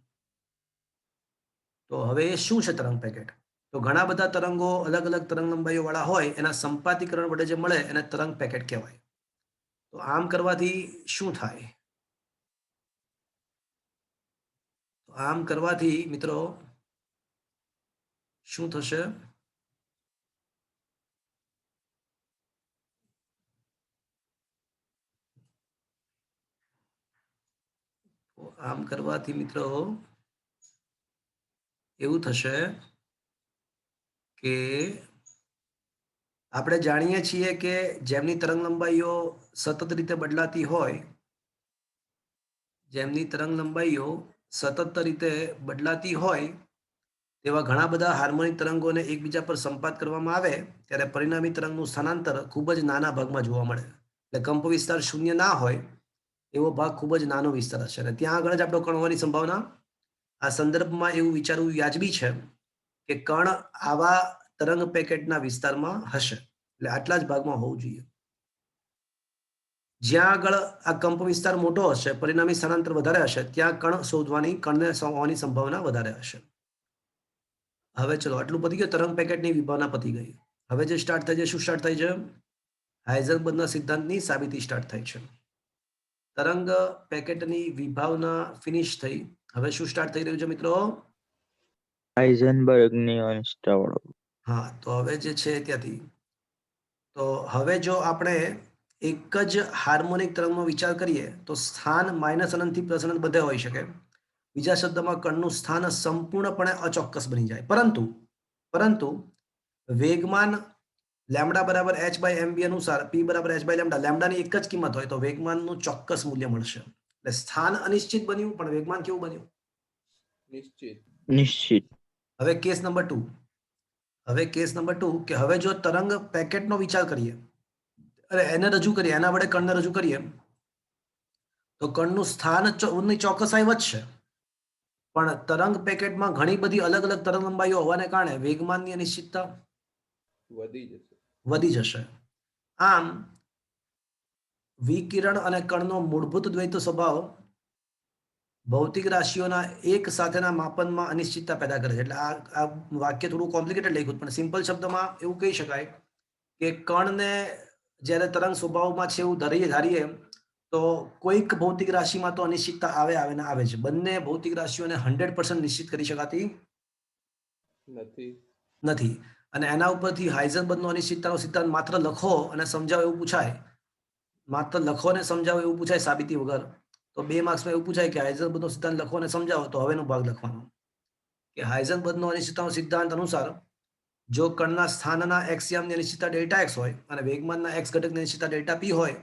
તો હવે એ શું છે તરંગ પેકેટ? તો ઘણા બધા તરંગો અલગ અલગ તરંગ લંબાઈઓ વાળા હોય એના સંપાતીકરણ વડે જે મળે એને તરંગ પેકેટ કહેવાય. તો આમ કરવાથી શું થાય? તો આમ કરવાથી મિત્રો શું થશે? આમ કરવાથી મિત્રો એવું થશે કે આપણે જાણીએ છીએ કે જેમની તરંગ લંબાઈઓ સતત રીતે બદલાતી હોય, જેમની તરંગ લંબાઈઓ સતત રીતે બદલાતી હોય તેવા ઘણા બધા હાર્મોનિક તરંગોને એકબીજા પર સંપાત કરવામાં આવે ત્યારે પરિણામી તરંગનું સ્થાનાંતર ખૂબ જ નાના ભાગમાં જોવા મળે. એટલે કંપ વિસ્તાર શૂન્ય ના હોય એવો ભાગ ખૂબ જ નાનો વિસ્તાર હશે અને ત્યાં આગળ જ આપણો કણ હોવાની સંભાવના. આ સંદર્ભમાં એવું વિચારવું વાજબી છે કે કણ આવા તરંગ પેકેટના વિસ્તારમાં હશે, એટલે આટલા જ ભાગમાં હોવું જોઈએ. જ્યાં આગળ આ કંપ વિસ્તાર મોટો હશે, પરિણામી સ્થાનાંતર વધારે હશે, ત્યાં કણને હોવાની સંભાવના વધારે હશે. હવે ચલો આટલું પતી ગયું, તરંગ પેકેટની વિભાવના પતી ગઈ. હવે જે સ્ટાર્ટ થાય છે શું સ્ટાર્ટ થાય છે? હાઇઝનબર્ગના સિદ્ધાંતની સાબિતી સ્ટાર્ટ થાય છે. તરંગ પેકેટની વિભાવના ફિનિશ થઈ. હવે શું સ્ટાર્ટ થઈ રહ્યું છે મિત્રો? હાઇઝનબર્ગની અનિશ્ચિતતા વાળો. હા, તો હવે જે છે ત્યાંથી તો હવે જો આપણે એક જ હાર્મોનિક તરંગનો વિચાર કરીએ તો સ્થાન માઇનસ અનંતથી પ્લસ અનંત બધે હોઈ શકે. બીજા શબ્દમાં કણનું સ્થાન સંપૂર્ણપણે અચોક્કસ બની જાય, પરંતુ વેગમાન લેમ્ડા બરાબર h બાય mb અનુસાર p બરાબર h બાય લેમ્ડા, લેમ્ડાની એક જ કિંમત હોય તો વેગમાનનું ચોક્કસ મૂલ્ય મળશે. એટલે સ્થાન અનિશ્ચિત બન્યું પણ વેગમાન કેવું બન્યું? નિશ્ચિત. હવે કેસ નંબર 2 કે હવે જો તરંગ પેકેટનો વિચાર કરીએ, એને રજૂ કરીએ, એના વડે કણને રજૂ કરીએ તો કણનું સ્થાનની ચોકસાઈ વધશે, પણ તરંગ પેકેટમાં ઘણી બધી અલગ અલગ તરંગ લંબાઈઓ હોવાને કારણે વેગમાનની અનિશ્ચિતતા વધી જશે. આમ વિકિરણ અને કણનો મૂળભૂત દ્વૈત સ્વભાવ ભૌતિક રાશિઓના એક સાથેના માપનમાં અનિશ્ચિતતા પેદા કરે છે. એટલે આ વાક્ય થોડું કોમ્પ્લિકેટેડ લખ્યું, પણ સિમ્પલ શબ્દમાં એવું કહી શકાય કે કણને જ્યારે તરંગ સ્વભાવમાં છે એવું ધારીએ તો કોઈક ભૌતિક રાશિમાં તો અનિશ્ચિતતા આવે છે. બંને ભૌતિક રાશિઓને 100% નિશ્ચિત કરી શકાતી નથી. અને એના ઉપરથી હાઇઝનબર્ગનો અનિશ્ચિતતાનો સિદ્ધાંત માત્ર લખો અને સમજાવો એવું પૂછાય સાબિતી વગર, તો 2 માર્ક્સમાં એવું પૂછાય કે હાઇઝનબર્ગનો સિદ્ધાંત લખો અને સમજાવો, તો હવેનો ભાગ લખવાનો કે હાઇઝનબર્ગનો અનિશ્ચિતતાનો સિદ્ધાંત અનુસાર જો કણના સ્થાનના x યામની અનિશ્ચિતતા ડેલ્ટા x હોય અને વેગમાનના x ઘટકની અનિશ્ચિતતા ડેલ્ટા p હોય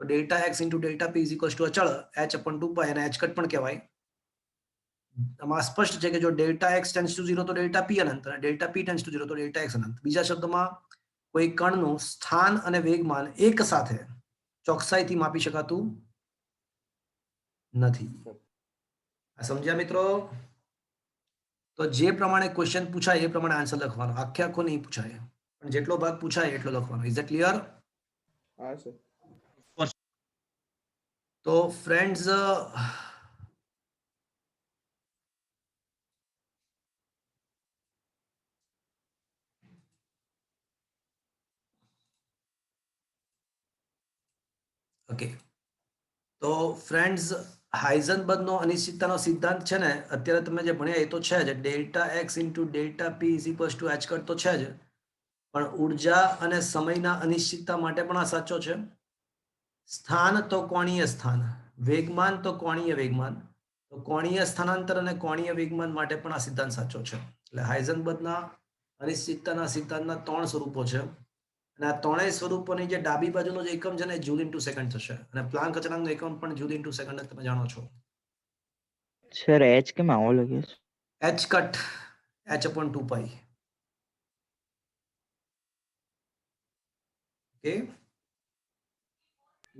તો delta x into delta p is equals to અચળ h/2π અને h ઘટ પણ કહેવાય. આમાં સ્પષ્ટ છે કે જો ડેલ્ટા x ટેન્ડ્સ ટુ 0 તો ડેલ્ટા p અનંત અને ડેલ્ટા p ટેન્ડ્સ ટુ 0 તો ડેલ્ટા x અનંત. બીજા શબ્દમાં કોઈ કણનું સ્થાન અને વેગમાન એક સાથે ચોકસાઈથી માપી શકાતું નથી. આ સમજ્યા મિત્રો? તો જે પ્રમાણે ક્વેશ્ચન પૂછાય એ પ્રમાણે આન્સર લખવાનો, આખો નહીં પૂછાય, પણ જેટલો ભાગ પૂછાય એટલો લખવાનો. Is it clear? હા સર. તો ફ્રેન્ડ્સ, ઓકે, તો ફ્રેન્ડ્સ હાઇઝનબર્ગનો અનિશ્ચિતતાનો સિદ્ધાંત છે ને અત્યારે તમે જે ભણ્યા એ તો છે જ, delta x into delta p is equals to h cut તો છે જ, પણ ઉર્જા અને સમયના અનિશ્ચિતતા માટે પણ આ સાચો છે. સ્થાન તો કોણીય સ્થાન, વેગમાન તો કોણીય વેગમાન, તો કોણીય સ્થાનાંતર અને કોણીય વેગમાન માટે પણ આ સિદ્ધાંત સાચો છે. એટલે હાઇઝનબર્ગના અનિશ્ચિતતાના સિદ્ધાંતના 3 સ્વરૂપો છે અને આ ત્રણેય સ્વરૂપોની જે ડાબી બાજુનો જે એકમ છે ને જૂલ ઇન્ટુ સેકન્ડ થશે અને પ્લાન્ક અચળાંકનો એકમ પણ જૂલ ઇન્ટુ સેકન્ડ તમે જાણો છો. સર એચ કેમ આવો લખ્યો છે? h કટ h/2 પાઈ. ઓકે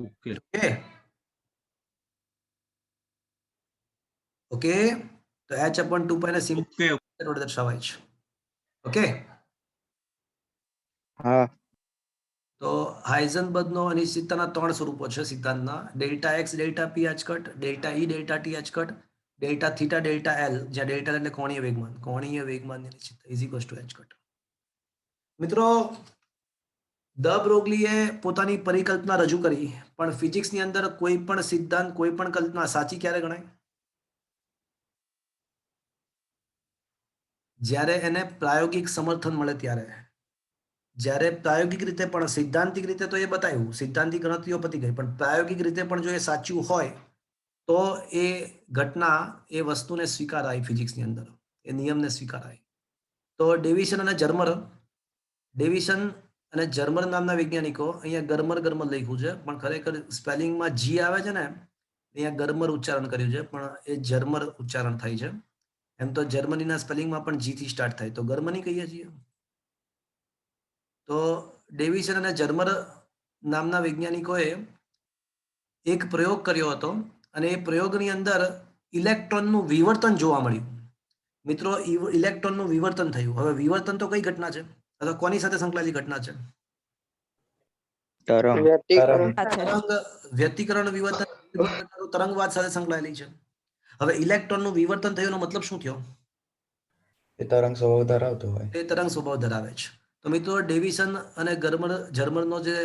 ઓકે ઓકે ઓકે તો h/2 પાઈ ને સિમ્પલ ઓકે વડે દર્શાવાય છે. ઓકે હા તો હાઇઝનબર્ગનો અનિશ્ચિતતાના 3 સ્વરૂપો છે સિદ્ધાંતના: ડેલ્ટા એક્સ ડેલ્ટા પી h cut, delta E delta T h cut, delta theta delta L, જ્યાં ડેલ્ટા એટલે કોણીય વેગમાનની અનિશ્ચિતતા is equals to h cut. મિત્રો દ બ્રોગલીએ પોતાની પરિકલ્પના રજૂ કરી, પણ ફિઝિક્સની અંદર કોઈ પણ સિદ્ધાંત, કોઈ પણ કલ્પના સાચી ક્યારે ગણાય? જ્યારે એને પ્રાયોગિક સમર્થન મળે ત્યારે. જ્યારે પ્રાયોગિક રીતે પણ, સૈદ્ધાંતિક રીતે તો એ બતાવ્યું, સૈદ્ધાંતિક ગણતરીઓ પતી ગઈ, પણ પ્રાયોગિક રીતે પણ જો એ સાચું હોય તો એ ઘટના, એ વસ્તુને સ્વીકારાય ફિઝિક્સની અંદર, એ નિયમને સ્વીકારાય. તો ડેવિસન અને જર્મર નામના વૈજ્ઞાનિકો, અહીંયા ગરમર લખ્યું છે પણ ખરેખર સ્પેલિંગમાં જી આવે છે ને, અહીંયા ગરમર ઉચ્ચારણ કર્યું છે પણ એ જર્મર ઉચ્ચારણ થાય છે. એમ તો જર્મનીના સ્પેલિંગમાં પણ જી થી સ્ટાર્ટ થાય તો ગર્મની કહીએ છીએ. તો ડેવિસન અને જર્મર નામના વૈજ્ઞાનિકોએ એક પ્રયોગ કર્યો હતો અને એ પ્રયોગની અંદર ઇલેક્ટ્રોનનું વિવર્તન જોવા મળ્યું. મિત્રો ઇલેક્ટ્રોનનું વિવર્તન થયું. હવે વિવર્તન તો કઈ ઘટના છે અથવા કોની સાથે સંકળાયેલી ઘટના છે? તરંગ વ્યતિકરણ વ્યતિકરણ વિવર્તન તરંગવાદ સાથે સંકળાયેલી છે. હવે ઇલેક્ટ્રોનનું વિવર્તન થયું એનો મતલબ શું થયો? એ તરંગ સ્વભાવ ધરાવતો હોય. એ તરંગ સ્વભાવ ધરાવે છે. તો મિત્રો ડેવિસન અને જર્મરનો જે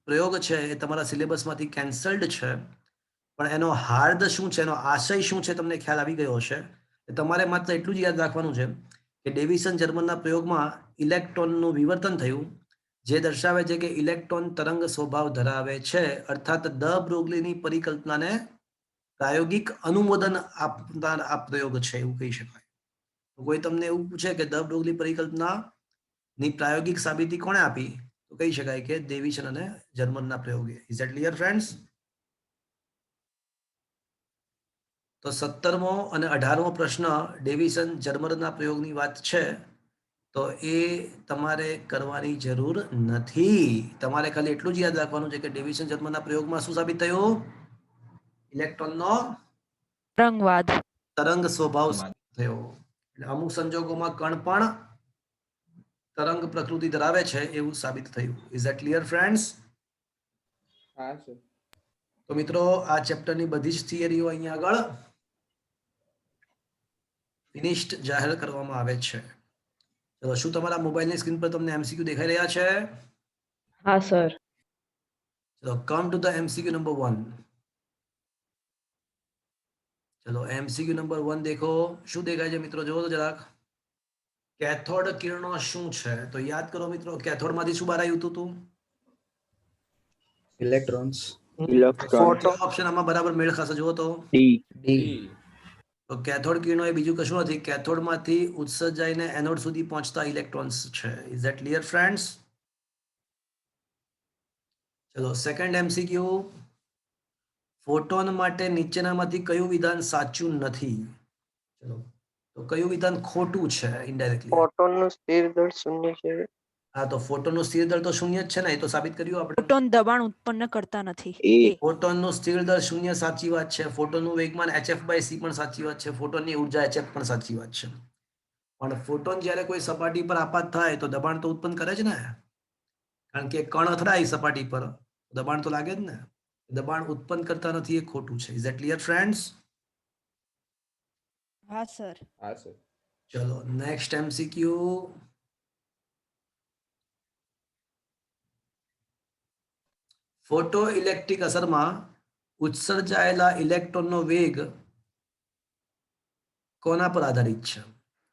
પ્રયોગ છે એ તમારા સિલેબસમાંથી કેન્સલ્ડ છે, પણ એનો હાર્દ શું છે, એનો આશય શું છે તમને ખ્યાલ આવી ગયો હશે. તમારે માત્ર એટલું જ યાદ રાખવાનું છે કે ડેવિસન જર્મનના પ્રયોગમાં ઇલેક્ટ્રોનનું વિવર્તન થયું, જે દર્શાવે છે કે ઇલેક્ટ્રોન તરંગ સ્વભાવ ધરાવે છે, અર્થાત દ બ્રોગલીની પરિકલ્પનાને પ્રાયોગિક અનુમોદન આપનાર આ પ્રયોગ છે એવું કહી શકાય. કોઈ તમને એવું પૂછે કે દ બ્રોગલી પરિકલ્પનાની પ્રાયોગિક સાબિતી કોણે આપી, તો કહી શકાય કે ડેવિસન અને જર્મનના પ્રયોગે. Is that clear friends? તો 17મો અને 18મો પ્રશ્ન ડેવિસન જર્મનના પ્રયોગની વાત છે, તો એ તમારે કરવાની જરૂર નથી. તમારે ખાલી એટલું જ યાદ રાખવાનું છે કે ડેવિસન જર્મનના પ્રયોગમાં શું સાબિત થયું? ઇલેક્ટ્રોનનો તરંગવાદ. તરંગ સ્વભાવ થયો. એટલે અમુક સંજોગોમાં કણ પણ તરંગ પ્રકૃતિ ધરાવે છે એવું સાબિત થયું. Is that clear friends? હા સર. તો મિત્રો આ ચેપ્ટરની બધી જ થિયરીઓ અહીંયા આગળ ફિનિશ્ડ જાહેર કરવામાં આવે છે. તો શું તમારા મોબાઈલની સ્ક્રીન પર તમને એમસીક્યુ દેખાઈ રહ્યા છે? હા સર. ચલો come to the MCQ number 1. ચલો એમસીક્યુ નંબર 1 દેખો. શું દેખાય છે મિત્રો? જોવો તો જરાક. કેથોડ કિરણો શું છે? તો યાદ કરો મિત્રો, કેથોડમાંથી શું બહાર આવ્યું હતું? ઇલેક્ટ્રોન્સ. ઇલેક્ટ્રોન ફોટો ઓપ્શન આમાં બરાબર મેળ ખાશે. જુઓ તો ડી ડી. તો કેથોડ કિરણો એ બીજું કશું નથી, કેથોડમાંથી ઉત્સર્જાઈને એનોડ સુધી પહોંચતા ઇલેક્ટ્રોન્સ છે. Is that clear friends? ચલો સેકન્ડ એમસીક્યુ. ફોટોન માટે નીચેનામાંથી કયું વિધાન સાચું નથી? ચલો તો કયું વિધાન ખોટું છે ઇનડાયરેક્ટલી? ફોટોનનું સ્થિર દળ શૂન્ય છે. હા, તો ફોટોનનું સ્થિર દળ તો શૂન્ય જ છે ને, એ તો સાબિત કર્યું આપણે. ફોટોન દબાણ ઉત્પન્ન કરતા નથી. એ ફોટોનનું સ્થિર દળ શૂન્ય સાચી વાત છે. ફોટોનનું વેગમાન hf/c પણ સાચી વાત છે. ફોટોનની ઉર્જા hf પણ સાચી વાત છે. પણ ફોટોન જ્યારે કોઈ સપાટી પર આપાત થાય તો દબાણ તો ઉત્પન્ન કરે જ ને, કારણ કે કણ અથડાય સપાટી પર, દબાણ તો લાગે જ ને. દબાણ ઉત્પન્ન કરતા નથી, એ ખોટું છે. Is that clear friends? હા સર. હા સર. ચલો નેક્સ્ટ એમસીક્યુ. ફોટો ઇલેક્ટ્રિક અસરમાં ઉત્સર્જાયેલા ઇલેક્ટ્રોનનો વેગ કોના પર આધારિત છે?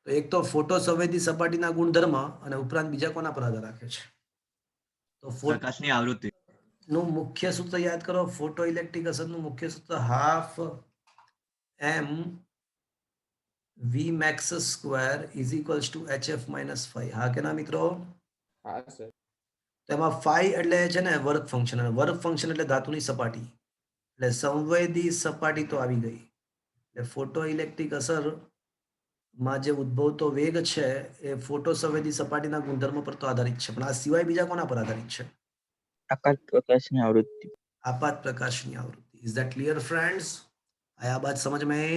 તો એક તો ફોટો સંવેદી સપાટીના ગુણધર્મ અને ઉપરાંત બીજા કોના પર આધાર રાખે છે? તો પ્રકાશની આવૃત્તિ. નું મુખ્ય સૂત્ર યાદ કરો. ફોટો ઇલેક્ટ્રિક અસરનું મુખ્ય સૂત્ર ½ m V max square is equals to HF minus phi. હા કે ના મિત્રો? હા સર. તેમાં phi એટલે છે ને વર્ક ફંક્શન, અને વર્ક ફંક્શન એટલે ધાતુની સપાટી, એટલે સંવેદી સપાટી તો આવી ગઈ. એટલે ફોટો ઇલેક્ટ્રિક અસર માં જે ઉદ્ભવતો વેગ છે એ ફોટો સંવેદી સપાટીના ગુણધર્મો પર તો આધારિત છે, પણ આ સિવાય બીજા કોના પર આધારિત છે? આકાશ પ્રકાશની આવૃત્તિ. આપાત પ્રકાશની આવૃત્તિ. Is that clear friends? आया बात समझ में?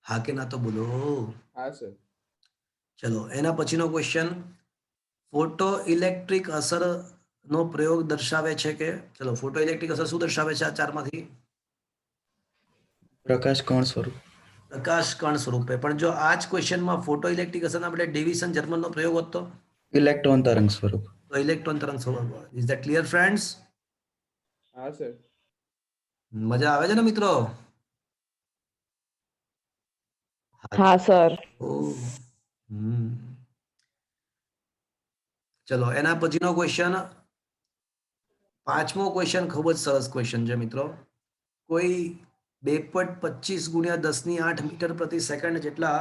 હા કે ના તો બોલો. હા સર. ચલો એના પછીનો ક્વેશ્ચન, ફોટો ઇલેક્ટ્રિક અસર નો પ્રયોગ દર્શાવે છે કે, ચલો ફોટો ઇલેક્ટ્રિક અસર શું દર્શાવે છે આ ચારમાંથી? પ્રકાશ કણ સ્વરૂપ. પ્રકાશ કણ સ્વરૂપે. પણ જો આ જ ક્વેશ્ચનમાં ફોટો ઇલેક્ટ્રિક અસરના બદલે ડેવિસન જર્મનનો પ્રયોગ હોત તો ઇલેક્ટ્રોન તરંગ સ્વરૂપ. ઇલેક્ટ્રોન તરંગ સ્વરૂપ. Is that clear friends? હા સર. મજા આવે છે ને મિત્રો? હા સર. ઓહ. ચલો એના પછીનો ક્વેશ્ચન, પાંચમો ક્વેશ્ચન ખૂબ જ સરસ ક્વેશ્ચન છે મિત્રો. કોઈ 2.25 ગુણ્યા 10⁸ મીટર પ્રતિ સેકન્ડ જેટલા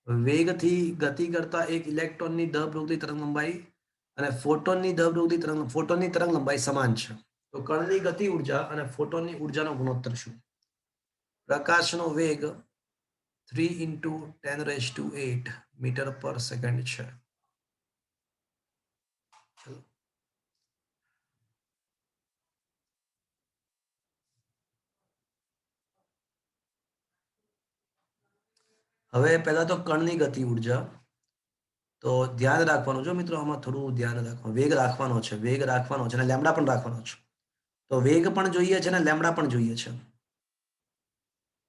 વેગથી ગતિ કરતા એક ઇલેક્ટ્રોનની દર પ્રવૃત્તિ તરંગ લંબાઈ અને ફોટોનની તરંગ લંબાઈ સમાન છે, તો કણની ગતિ ઉર્જા અને ફોટોનની ઉર્જાનો ગુણોત્તર શું? પ્રકાશનો વેગ 3 × 10⁸ મીટર પર સેકન્ડ છે. હવે પહેલા તો કણની ગતિ ઉર્જા, તો ધ્યાન રાખવાનું જો મિત્રો, આમાં થોડું ધ્યાન રાખવાનું. વેગ રાખવાનો છે અને લેમ્ડા પણ રાખવાનો છે. તો વેગ પણ જોઈએ છે ને લેમ્ડા પણ જોઈએ છે.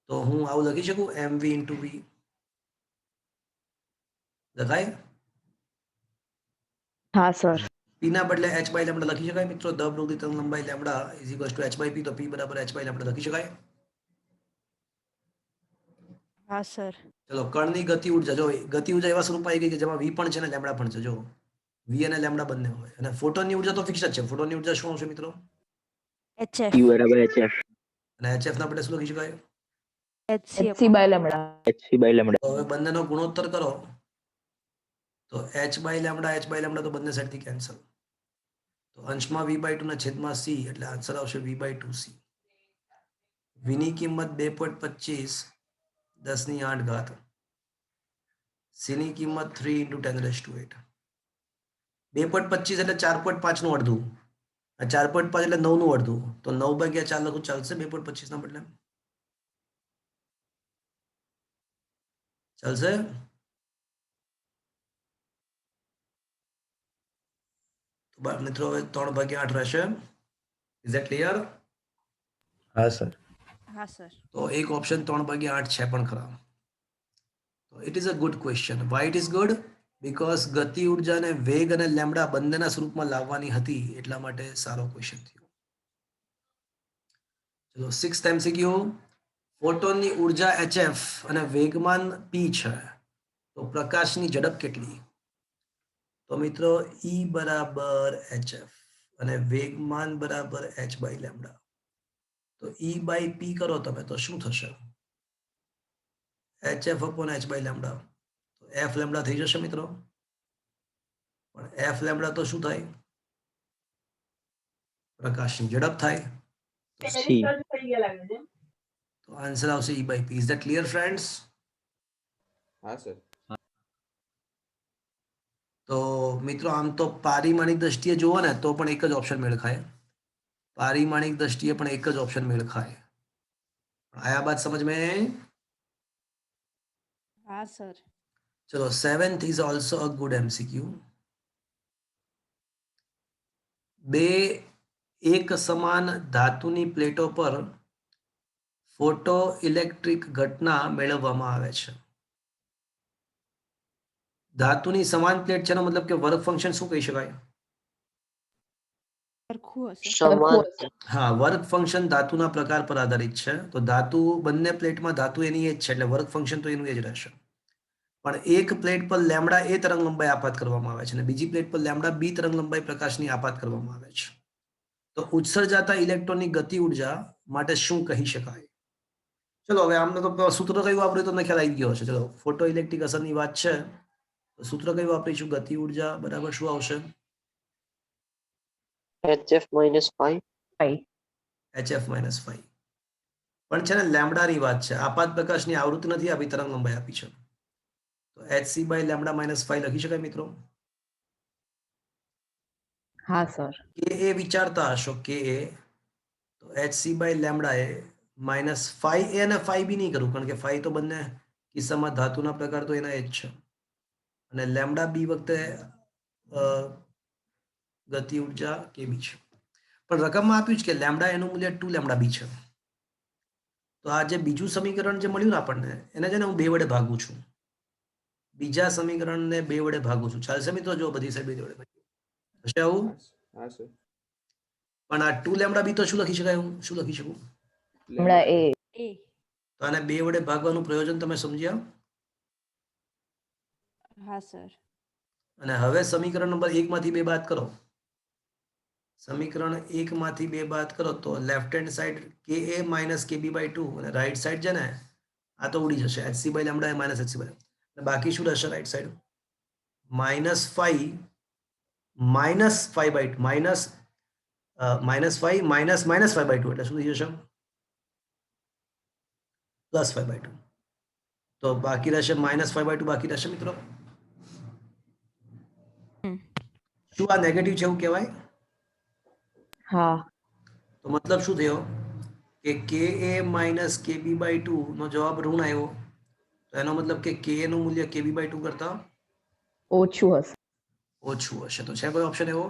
તો હું આવું લખી શકું mv × v. લખાય? હા સર. p ના બદલે h/λ લખી શકાય મિત્રો. દર પ્રવૃત્તિ તરંગ લંબાઈ lambda is equals to h/p, તો p બરાબર h/λ લખી શકાય. હા સર. ચલો કણની ગતિ ઉર્જા, જો ગતિ ઉર્જા એવા સ્વરૂપ આવી ગઈ કે જેમાં v પણ છે ને લેમ્ડા પણ છે. જો v અને લેમ્ડા બંને હોય. અને ફોટોનની ઉર્જા તો ફિક્સ જ છે. ફોટોનની ઉર્જા શું આવશે મિત્રો? HF. E બરાબર HF. અને hf ના બદલે શું લખી શકાય? Hc/λ. તો હવે બંનેનો ગુણોત્તર કરો તો h/λ તો બંને સાઈડથી કેન્સલ. તો અંશમાં v/2 ને છેદમાં c, એટલે આન્સર આવશે v/2c. v ની કિંમત 2.25 10⁸. c ની કિંમત 3 × 10⁸. 2.25 એટલે 4.5 નું અડધું, 4.5 એટલે 9 નું અડધું, તો 9/4 લખું ચાલશે 2.25 ના બદલે? ચાલશે? તો મિત્રો હવે 3/8 રહેશે. Is that clear? હા સર. હા સર. તો એક ઓપ્શન 3/8 છે પણ ખરા. તો it is a good question. Y it is good? Because ગતિ ઉર્જાને વેગ અને લેમ્ડા બંનેના સ્વરૂપમાં લાવવાની હતી, એટલા માટે સારો ક્વેશ્ચન થયો. ચલો 6th MCQ, ફોટોનની ઉર્જા hf અને વેગમાન p છે, તો પ્રકાશની ઝડપ કેટલી? તો મિત્રો E બરાબર hf અને વેગમાન બરાબર h/λ. તો E/p કરો તમે તો શું થશે? hf/h/λ. તો f લેમ્ડા થઈ જશે મિત્રો. પણ f લેમ્ડા તો શું થાય? પ્રકાશની ઝડપ થાય. C. તો આન્સર આવશે E/p. Is that clear friends? હા સર. તો મિત્રો આમ તો પારિમાણિક દ્રષ્ટિએ જુઓ ને તો પણ એક જ ઓપ્શન મેળ ખાય. પારિમાણિક દ્રષ્ટિએ પણ એક જ ઓપ્શન મેળ ખાય. આયા બાત સમજ में? હા સર. ચલો 7th is also a good MCQ. બે એક સમાન ધાતુની પ્લેટો પર ફોટો ઇલેક્ટ્રિક ઘટના મેળવવામાં આવે છે. ધાતુની સમાન પ્લેટ છે એનો મતલબ કે વર્ક ફંક્શન શું કહી શકાય? સરખું હશે. સમાન. હા, વર્ક ફંક્શન ધાતુના પ્રકાર પર આધારિત છે. તો ધાતુ બંને પ્લેટમાં ધાતુ એની એ જ છે, એટલે વર્ક ફંક્શન તો એનું એ જ રહેશે. પણ એક પ્લેટ પર લેમ્ડા એ તરંગ લંબાઈ આપાત કરવામાં આવે છે અને બીજી પ્લેટ પર લેમ્ડા બી તરંગ લંબાઈ પ્રકાશની આપાત કરવામાં આવે છે. તો ઉત્સર્જાતા ઇલેક્ટ્રોનની ગતિ ઉર્જા માટે શું કહી શકાય? ચલો હવે આમને તો સૂત્ર કયું વાપર્યું તમને ખ્યાલ આવી ગયો હશે. ચલો ફોટો ઇલેક્ટ્રિક અસરની વાત છે તો સૂત્ર કયું વાપરીશું? ગતિ ઉર્જા બરાબર શું આવશે? HF minus 5. HF minus 5. પણ છે ને લેમ્ડાની વાત છે, આપાત પ્રકાશની આવૃત્તિ નથી આપી, તરંગ લંબાઈ આપી છે. તો HC બાય લેમ્ડા માઇનસ 5 લખી શકાય મિત્રો? હા સર. કે એ વિચારતા હશો કે એ તો HC by lambda A minus 5 A અને 5 બી નહીં કરું, કારણ કે 5 તો બંને કિસ્સામાં ધાતુના પ્રકાર તો એના એ જ છે, અને લેમ્ડા બી વખતે ગતિ ઉર્જા કે બી છે, પણ રકમમાં આપ્યું છે કે લેમ્ડા એનું મૂલ્ય 2 લેમ્ડા બી છે. તો આ જે બીજું સમીકરણ જે મળ્યું ને આપણને, એને છે ને હું 2 વડે ભાગું છું. બીજા સમીકરણને 2 વડે ભાગું છું. ચાલશે મિત્રો? જો બધી સાઈડ 2 વડે ભાગીએ હશે આવું? હા સર. પણ આ 2 લેમ્ડા બી તો શું લખી શકાય? હું શું લખી શકું? હમણાં એ એ તો આને 2 વડે ભાગવાનું પ્રયોજન તમે સમજ્યા? હા સર. અને હવે સમીકરણ નંબર 1 માંથી 2 બાદ કરો. સમીકરણ 1 માંથી 2 બાદ કરો તો લેફ્ટ હેન્ડ સાઈડ કે એ માઇનસ કે બી બાય 2, અને રાઈટ સાઈડ છે ને આ તો ઉડી જશે, HC by lambda A minus HC by, બાકી શું રહેશે right side? Minus 5 minus 5 by 2 minus 5 minus minus 5 by 2 એટલે શું થઈ જશે? Plus 5 by 2. તો બાકી રહેશે માઇનસ 5 બાય 2 બાકી રહેશે મિત્રો. શું આ નેગેટિવ છે એવું કહેવાય? હા. તો મતલબ શું થયો કે કે એ માઇનસ કે બી બાય 2 નો જવાબ ઋણ આવ્યો, તો એનો મતલબ કે કે નું મૂલ્ય કે બી બાય 2 કરતા ઓછું હશે. ઓછું હશે. તો છે કોઈ ઓપ્શન એવો?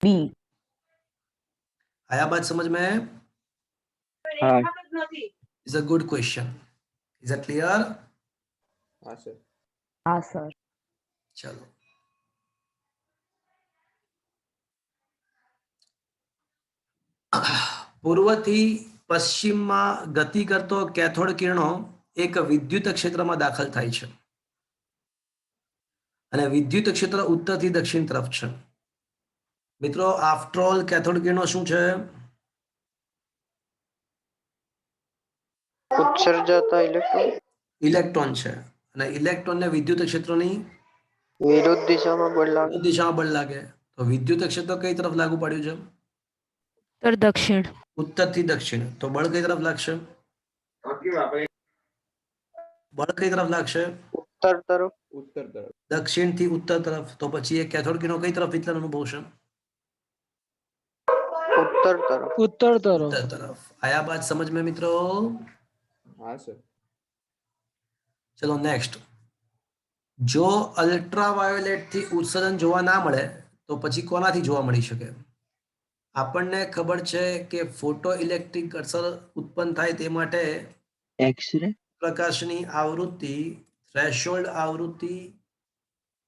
બી. આયા બાત સમજ में? હા is a good question. Is it clear? હા સર. હા સર. चलो પૂર્વથી પશ્ચિમમાં ગતિ કરતો કેથોડ કિરણો એક વિદ્યુત ક્ષેત્રમાં દાખલ થાય છે, અને વિદ્યુત ક્ષેત્ર ઉત્તરથી દક્ષિણ તરફ છે. મિત્રો આફ્ટર ઓલ કેથોડ કિરણો શું છે? ઉત્સર્જાતા ઇલેક્ટ્રોન ઇલેક્ટ્રોન છે, અને ઇલેક્ટ્રોનને વિદ્યુત ક્ષેત્રની વિરુદ્ધ દિશામાં બળ લાગે. વિરુદ્ધ દિશામાં બળ લાગે. તો વિદ્યુત ક્ષેત્ર કઈ તરફ લાગુ પાડ્યું છે? ઉત્તર દક્ષિણ. ઉત્તરથી દક્ષિણ. તો બળ કઈ તરફ લાગશે? બળ કઈ તરફ લાગશે? ઉત્તર તરફ. ઉત્તર તરફ. દક્ષિણથી ઉત્તર તરફ. તો પછી એ કેથોડ કિરણો કઈ તરફ વિચલન અનુભવશે? ઉત્તર તરફ. ઉત્તર તરફ. આયા બાત સમજ में મિત્રો? હા સર. ચલો નેક્સ્ટ. જો અલ્ટ્રાવાયોલેટ થી ઉત્સર્જન જોવા ના મળે તો પછી કોનાથી જોવા મળી શકે? આપણને ખબર છે કે ફોટો ઇલેક્ટ્રિક અસર ઉત્પન્ન થાય તે માટે એક્સરે પ્રકાશની આવૃત્તિ થ્રેશોલ્ડ આવૃત્તિ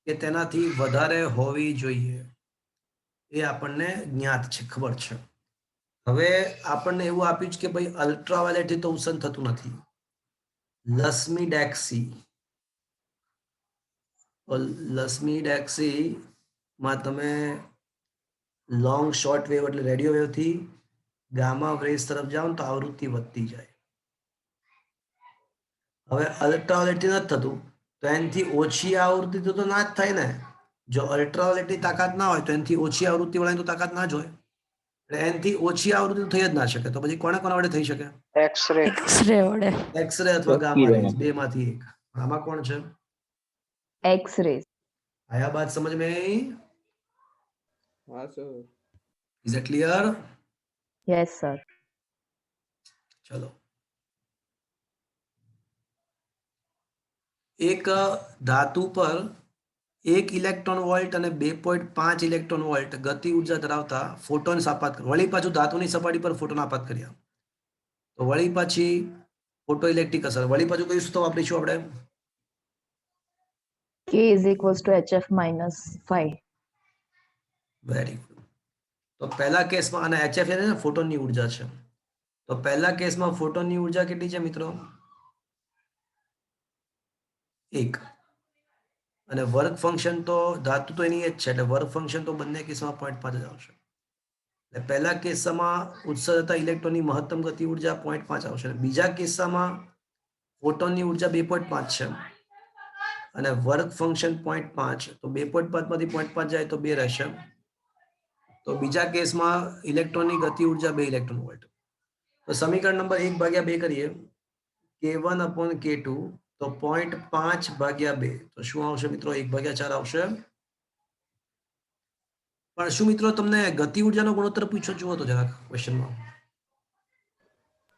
કે તેનાથી વધારે હોવી જોઈએ, એ આપણને જ્ઞાત છે, ખબર છે. હવે આપણને એવું આપ્યું છે કે ભાઈ અલ્ટ્રાવાયોલેટ થી તો ઉત્સર્જન થતું નથી. લસ્મીડેક્સી માં તમે લોંગ શોર્ટ વેવ એટલે રેડિયો વેવ થી ગામા રેઝ તરફ જાઓ તો આવૃત્તિ વધતી જાય. હવે અલ્ટ્રાવાયોલેટ થી નથી થતું, તો એનાથી ઓછી આવૃત્તિ તો ના જ થાય ને. જો અલ્ટ્રાવાયોલેટ ની તાકાત ના હોય તો એનાથી ઓછી આવૃત્તિ વાળાની તો તાકાત ના જ હોય, એટલે એનાથી ઓછી આવૃત્તિ તો થઈ જ ના શકે. તો પછી કોના વડે થઈ શકે? એક્સરે. એક્સરે વડે. એક્સરે અથવા ગામા રેઝ, બે માંથી એક. આમાં કોણ છે? એક્સ-રે. આયા બાત સમજ में? હા sir. Is it clear? Yes sir. चलो એક ધાતુ પર 1 ઇલેક્ટ્રોન વોલ્ટ અને 2.5 ઇલેક્ટ્રોન વોલ્ટ ગતિ ઉર્જા ધરાવતા ફોટોન્સ આપાત કર્યા. વળી પાછું ધાતુની સપાટી પર ફોટોન આપાત કર્યા. તો વળી પાછી ફોટો ઇલેક્ટ્રિક અસર, વળી પાછું કયું સૂત્ર વાપરીશું આપણે? કે is equals two HF minus 5. Very good. તો પહેલા કેસમાં, અને HF એટલે ફોટોનની ઉર્જા છે, તો પહેલા કેસમાં ફોટોનની ઉર્જા કેટલી છે મિત્રો? 1. અને વર્ક ફંક્શન તો ધાતુ તો એની જ છે, એટલે વર્ક ફંક્શન તો બંને કેસમાં 0.5 જ આવશે. એટલે પહેલા કિસ્સામાં ઉત્સર્જતા ઇલેક્ટ્રોનની મહત્તમ ગતિ ઉર્જા 0.5 આવશે અને બીજા કિસ્સામાં ફોટોનની ઉર્જા 2.5 છે અને વર્ક ફંક્શન 0.5 તો 2.5 માંથી 0.5 જાય તો 2 રહેશે. તો બીજા કેસમાં ઇલેક્ટ્રોનની ગતિ ઉર્જા 2 ઇલેક્ટ્રોન વોલ્ટ. તો સમીકરણ નંબર 1/2 કરીએ K1 upon K2 તો 0.5/2 તો શું આવશે મિત્રો 1/4 આવશે. પણ શું મિત્રો તમને ગતિ ઉર્જાનો ગુણોત્તર પૂછ્યો જુઓ તો જરાક ક્વેશ્ચનમાં.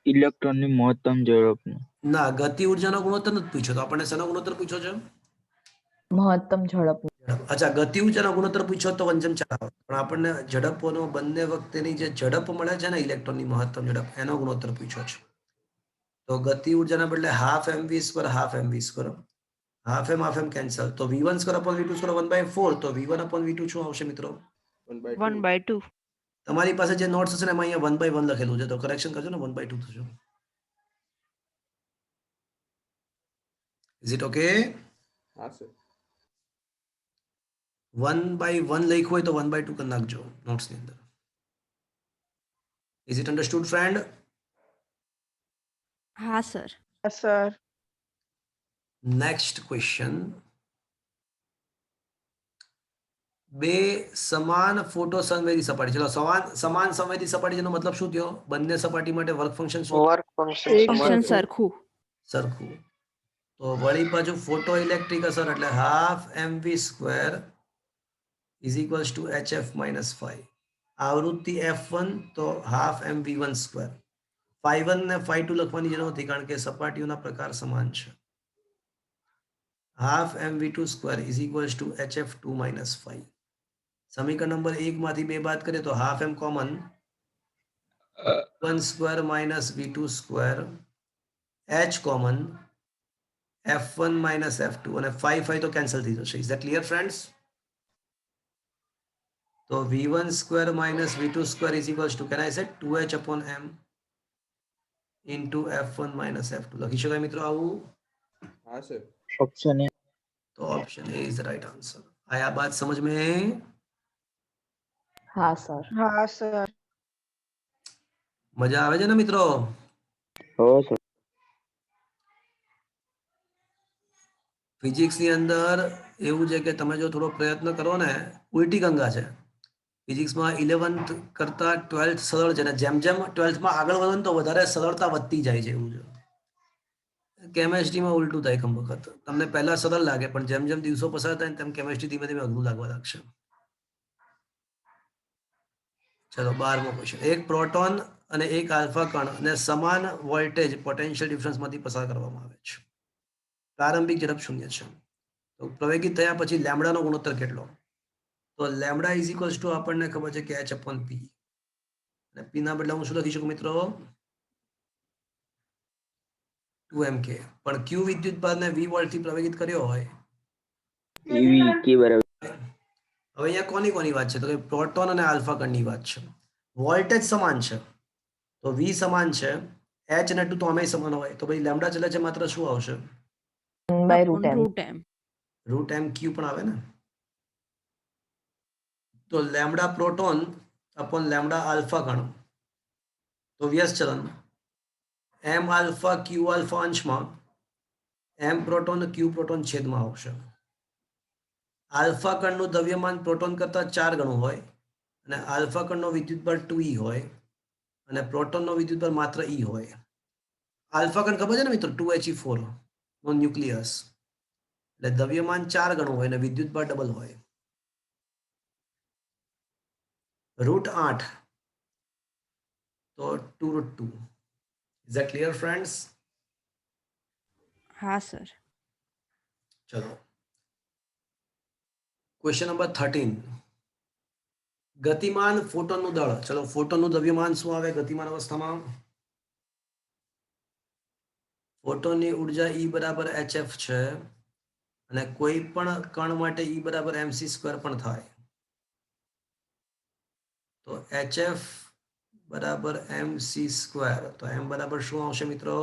ઇલેક્ટ્રોનની મહત્તમ ઝડપનો. ના ગતિ ઉર્જાનો ગુણોત્તર નથી પૂછ્યો તો આપણને શેનો ગુણોત્તર પૂછ્યો છે? મહત્તમ ઝડપ. અચ્છા ગતિ ઉર્જાનો ગુણોત્તર પૂછ્યો તો 1/4 આવે પણ આપણને ઝડપોનો બંને વખતેની જે ઝડપ મળે છે ને ઇલેક્ટ્રોનની મહત્તમ ઝડપ એનો ગુણોત્તર પૂછ્યો છે. તો ગતિ ઉર્જાના બદલે half mv² half mv². Half M cancel તો v1² upon v2² 1/4 તો v1 upon v2 શું આવશે મિત્રો? 1/2. તમારી પાસે જે નોટ્સ હશે ને એમાં અહીંયા 1/1 લખેલું છે તો કરેક્શન કરજો ને 1/2 થશે. Is it okay? હા સર. 1/1 લખ્યું હોય તો 1/2 કરી નાખજો નોટ્સની અંદર. Is it understood friend? હા સર. Sir next question. બે સમાન ફોટો સંવેદી સપાટી ચલો સમાન સંવેદી સપાટી જેનો મતલબ શું થયો? બંને સપાટી માટે વર્ક ફંક્શન શું વર્ક ફંક્શન ફંક્શન સરખું. સરખું. તો વળી પાછું ફોટો ઇલેક્ટ્રિક અસર એટલે half mv² is equals two hf - 5. આવૃત્તિ f1 તો હાફ mv1². phi1 ને phi2 લખવાની જરૂર નથી કારણ કે સપાટીઓના પ્રકાર સમાન છે. Half mv2² is equals two hf2 - 5. સમીકરણ નંબર 1 માંથી 2 બાદ કરીએ તો half m common 1² - v2², h common f1 - f2 અને 5 તો કેન્સલ થઈ જશે. Is that clear friends? તો v1² - v2² is equals two can I સે 2h upon m into f1 - f2 લખી શકાય મિત્રો આવું? હા સર. Option A. तो option A is the right answer. आया बात समझ में? હા સર. હા સર મજા આવે છે ને મિત્રો? હો સર. ફિઝિક્સ ની અંદર એવું છે કે તમે જો થોડો પ્રયત્ન કરો ને ઉલટી ગંગા છે. ફિઝિક્સમાં 11th કરતા 12th સરળ છે ને જેમ જેમ 12th માં આગળ વધો ને તો વધારે સરળતા વધતી જાય છે એવું છે. કેમેસ્ટ્રીમાં ઉલટું થાય કમ વખત તમને પહેલા સરળ લાગે પણ જેમ જેમ દિવસો પસાર થાય તેમ કેમેસ્ટ્રી ધીમે ધીમે અઘરું લાગવા લાગશે. ચલો 12મો ક્વેશ્ચન. એક પ્રોટોન અને એક આલ્ફા કણ અને સમાન વોલ્ટેજ પોટેન્શિયલ ડિફરન્સમાંથી પસાર કરવામાં આવે છે. પ્રારંભિક ઝડપ 0 છે. તો પ્રવેગિત થયા પછી લેમ્બડાનો ગુણોત્તર કેટલો? તો લેમ્બડા ઇઝ ઇક્વલ્સ ટુ આપણને ખબર છે કે h upon p. અને p ના બદલે હું શું લખી શકું મિત્રો? 2mk. પણ q વિદ્યુતભારને v વોલ્ટથી પ્રવેગિત કર્યો હોય ઈવી કે બરાબર. હવે અહીંયા કોની વાત છે તો કે પ્રોટોન અને આલ્ફા કણની વાત છે. વોલ્ટેજ સમાન છે તો v સમાન છે, h અને 2 તો અમે સમાન હોય તો ભાઈ લેમ્બડા ચલે છે માત્ર શું આવશે? 1/√m. √m. રૂટ એમ ક્યુ પણ આવે ને. તો lambda proton upon lambda alpha કણ તો વ્યસ્ત ચલન એમ આલ્ફા ક્યુ આલ્ફા અંશમાં એમ પ્રોટોન ક્યુ પ્રોટોન છેદમાં આવશે. આલ્ફા કણનું દ્રવ્યમાન પ્રોટોન કરતા 4 ગણું હોય અને આલ્ફા કણનો વિદ્યુતભાર 2e હોય અને પ્રોટોનનો વિદ્યુતભાર માત્ર e હોય. આલ્ફા કણ ખબર છે ને મિત્રો 2he4 નો ન્યુક્લિયસ એટલે દ્રવ્યમાન 4 ગણું હોય અને વિદ્યુતભાર ડબલ હોય. √8 તો 2√2. Is that clear friends? હા સર. ચલો ક્વેશ્ચન નંબર 13. ગતિમાન ફોટોનનું દળ. ચલો ફોટોનનું દ્રવ્યમાન શું આવે ગતિમાન અવસ્થામાં? ફોટોનની ઉર્જા E બરાબર hf છે અને કોઈ પણ કણ માટે E બરાબર mc² પણ થાય. તો hf બરાબર mc². તો m બરાબર શું આવશે મિત્રો?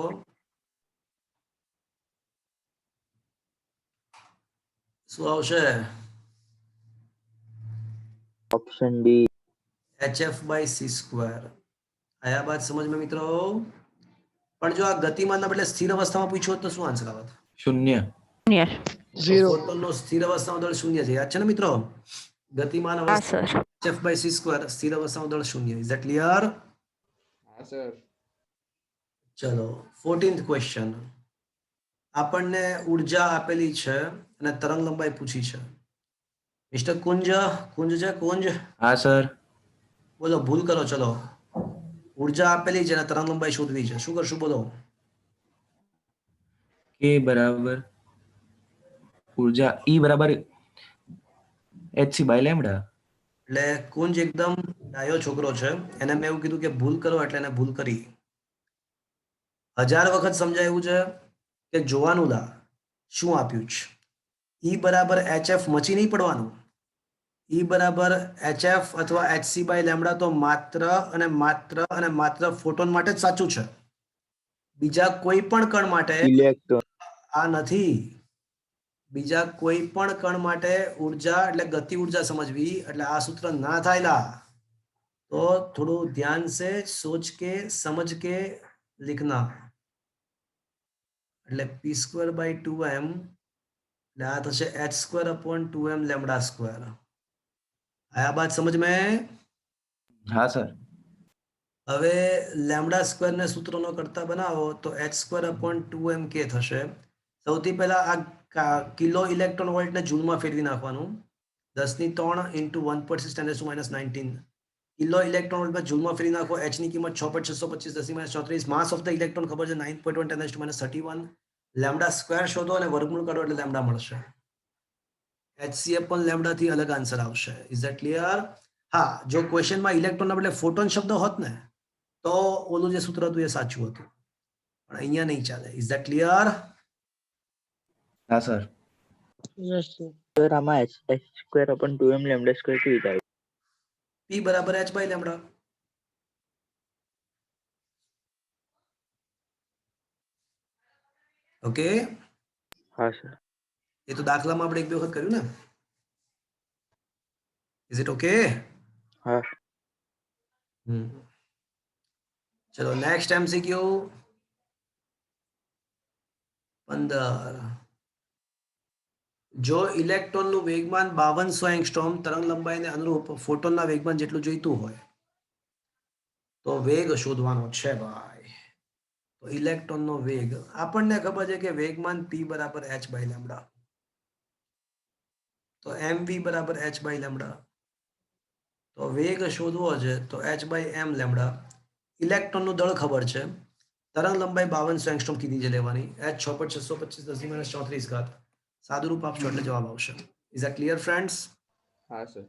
શું આવશે? Option D. hf/c². आया बात समझ में मित्रों? પણ જો આ ગતિમાનના બદલે સ્થિર અવસ્થામાં પૂછ્યું હોત તો શું આન્સર આવત? શૂન્ય. Yes. ફોટોનનો સ્થિર અવસ્થામાં દળ શૂન્ય છે. યાદ છે ને મિત્રો? ગતિમાન હા અવસ્થા સર. hf/c², સ્થિર અવસ્થામાં દળ શૂન્ય. Is that clear? હા સર. ચલો 14th ક્વેશ્ચન. આપણને ઉર્જા આપેલી છે અને તરંગ લંબાઈ પૂછી છે. મિસ્ટર કુંજ છે કુંજ? હા સર. બોલો ભૂલ કરો. ચલો ઉર્જા આપેલી છે અને તરંગ લંબાઈ શોધવી છે. શું કરશું બોલો? કે બરાબર ઉર્જા ઈ બરાબર hc બાય લેમ્ડા. એટલે કુંજ એકદમ ડાયો છોકરો છે. એને મેં એવું કીધું કે ભૂલ કરો એટલે એને ભૂલ કરી. 1000 વખત સમજાયું છે કે જોવાનું લા શું આપ્યું છે. ઈ બરાબર hf મચી નહીં પડવાનું. ઈ બરાબર hf અથવા hc બાય લેમ્ડા તો માત્ર અને માત્ર ફોટોન માટે જ સાચું છે. બીજા કોઈ પણ કણ માટે ઇલેક્ટ્રોન આ નથી. બીજા કોઈ પણ કણ માટે ઉર્જા એટલે ગતિ ઉર્જા સમજવી એટલે આ સૂત્ર ના થાય લા. તો થોડું ધ્યાન से सोच के समझ के लिखना. એટલે p²/2m એટલે આ થશે h²/2m λ². આયા બાત સમજ में? હા સર. હવે λ² ને સૂત્રનો કરતા બનાવો તો h²/2m કે થશે. સૌથી પહેલા આ કિલો ઇલેક્ટ્રોન વોલ્ટને જૂલમાં ફેરવી નાખવાનું. 10⁻³ × 1/6 × કિલો ઇલેક્ટ્રોન વોલ્ટ જૂલમાં ફેરવી નાખો. h ની કિંમત 6.625 10⁻34. માસ ઓફ ધ ઇલેક્ટ્રોન ખબર છે 9.1 × 10⁻31. λ² શોધો અને વર્ગમૂળ કાઢો એટલે લેમ્ડા મળશે. hc/λ થી અલગ આન્સર આવશે. Is that clear? હા, જો ક્વેશ્ચનમાં ઇલેક્ટ્રોનના બદલે ફોટોન શબ્દ હોત ને તો ઓલું જે સૂત્ર હતું એ સાચું હતું. પણ અહીંયા નહીં ચાલે. Is that clear? હા સર. સર આમાં h²/2m લેમ્ડા સ્ક્વેર કેવી રીતે આવ્યું? p બરાબર h/λ. ઓકે, હા સર. એ તો દાખલામાં આપણે એક બે વખત કર્યું ને. Is it okay? હા. ચલો નેક્સ્ટ MCQ 15. જો ઇલેક્ટ્રોનનું વેગમાન 5200 એંગસ્ટ્રોમ તરંગ લંબાઈને અનુરૂપ ફોટોનના વેગમાન જેટલું જોઈતું હોય તો વેગ શોધવાનો છે ભાઈ. તો ઇલેક્ટ્રોનનો વેગ આપણને ખબર છે કે વેગમાન p બરાબર h/λ. તો mv બરાબર h/λ. તો વેગ શોધવો છે તો h/m λ. ઇલેક્ટ્રોનનું દળ ખબર છે. તરંગ લંબાઈ 5200 એંગસ્ટ્રોમ કીધી છે લેવાની. h 6.625 10⁻34. સાદું રૂપ આપશો એટલે જવાબ આવશે. Is that clear friends? હા સર.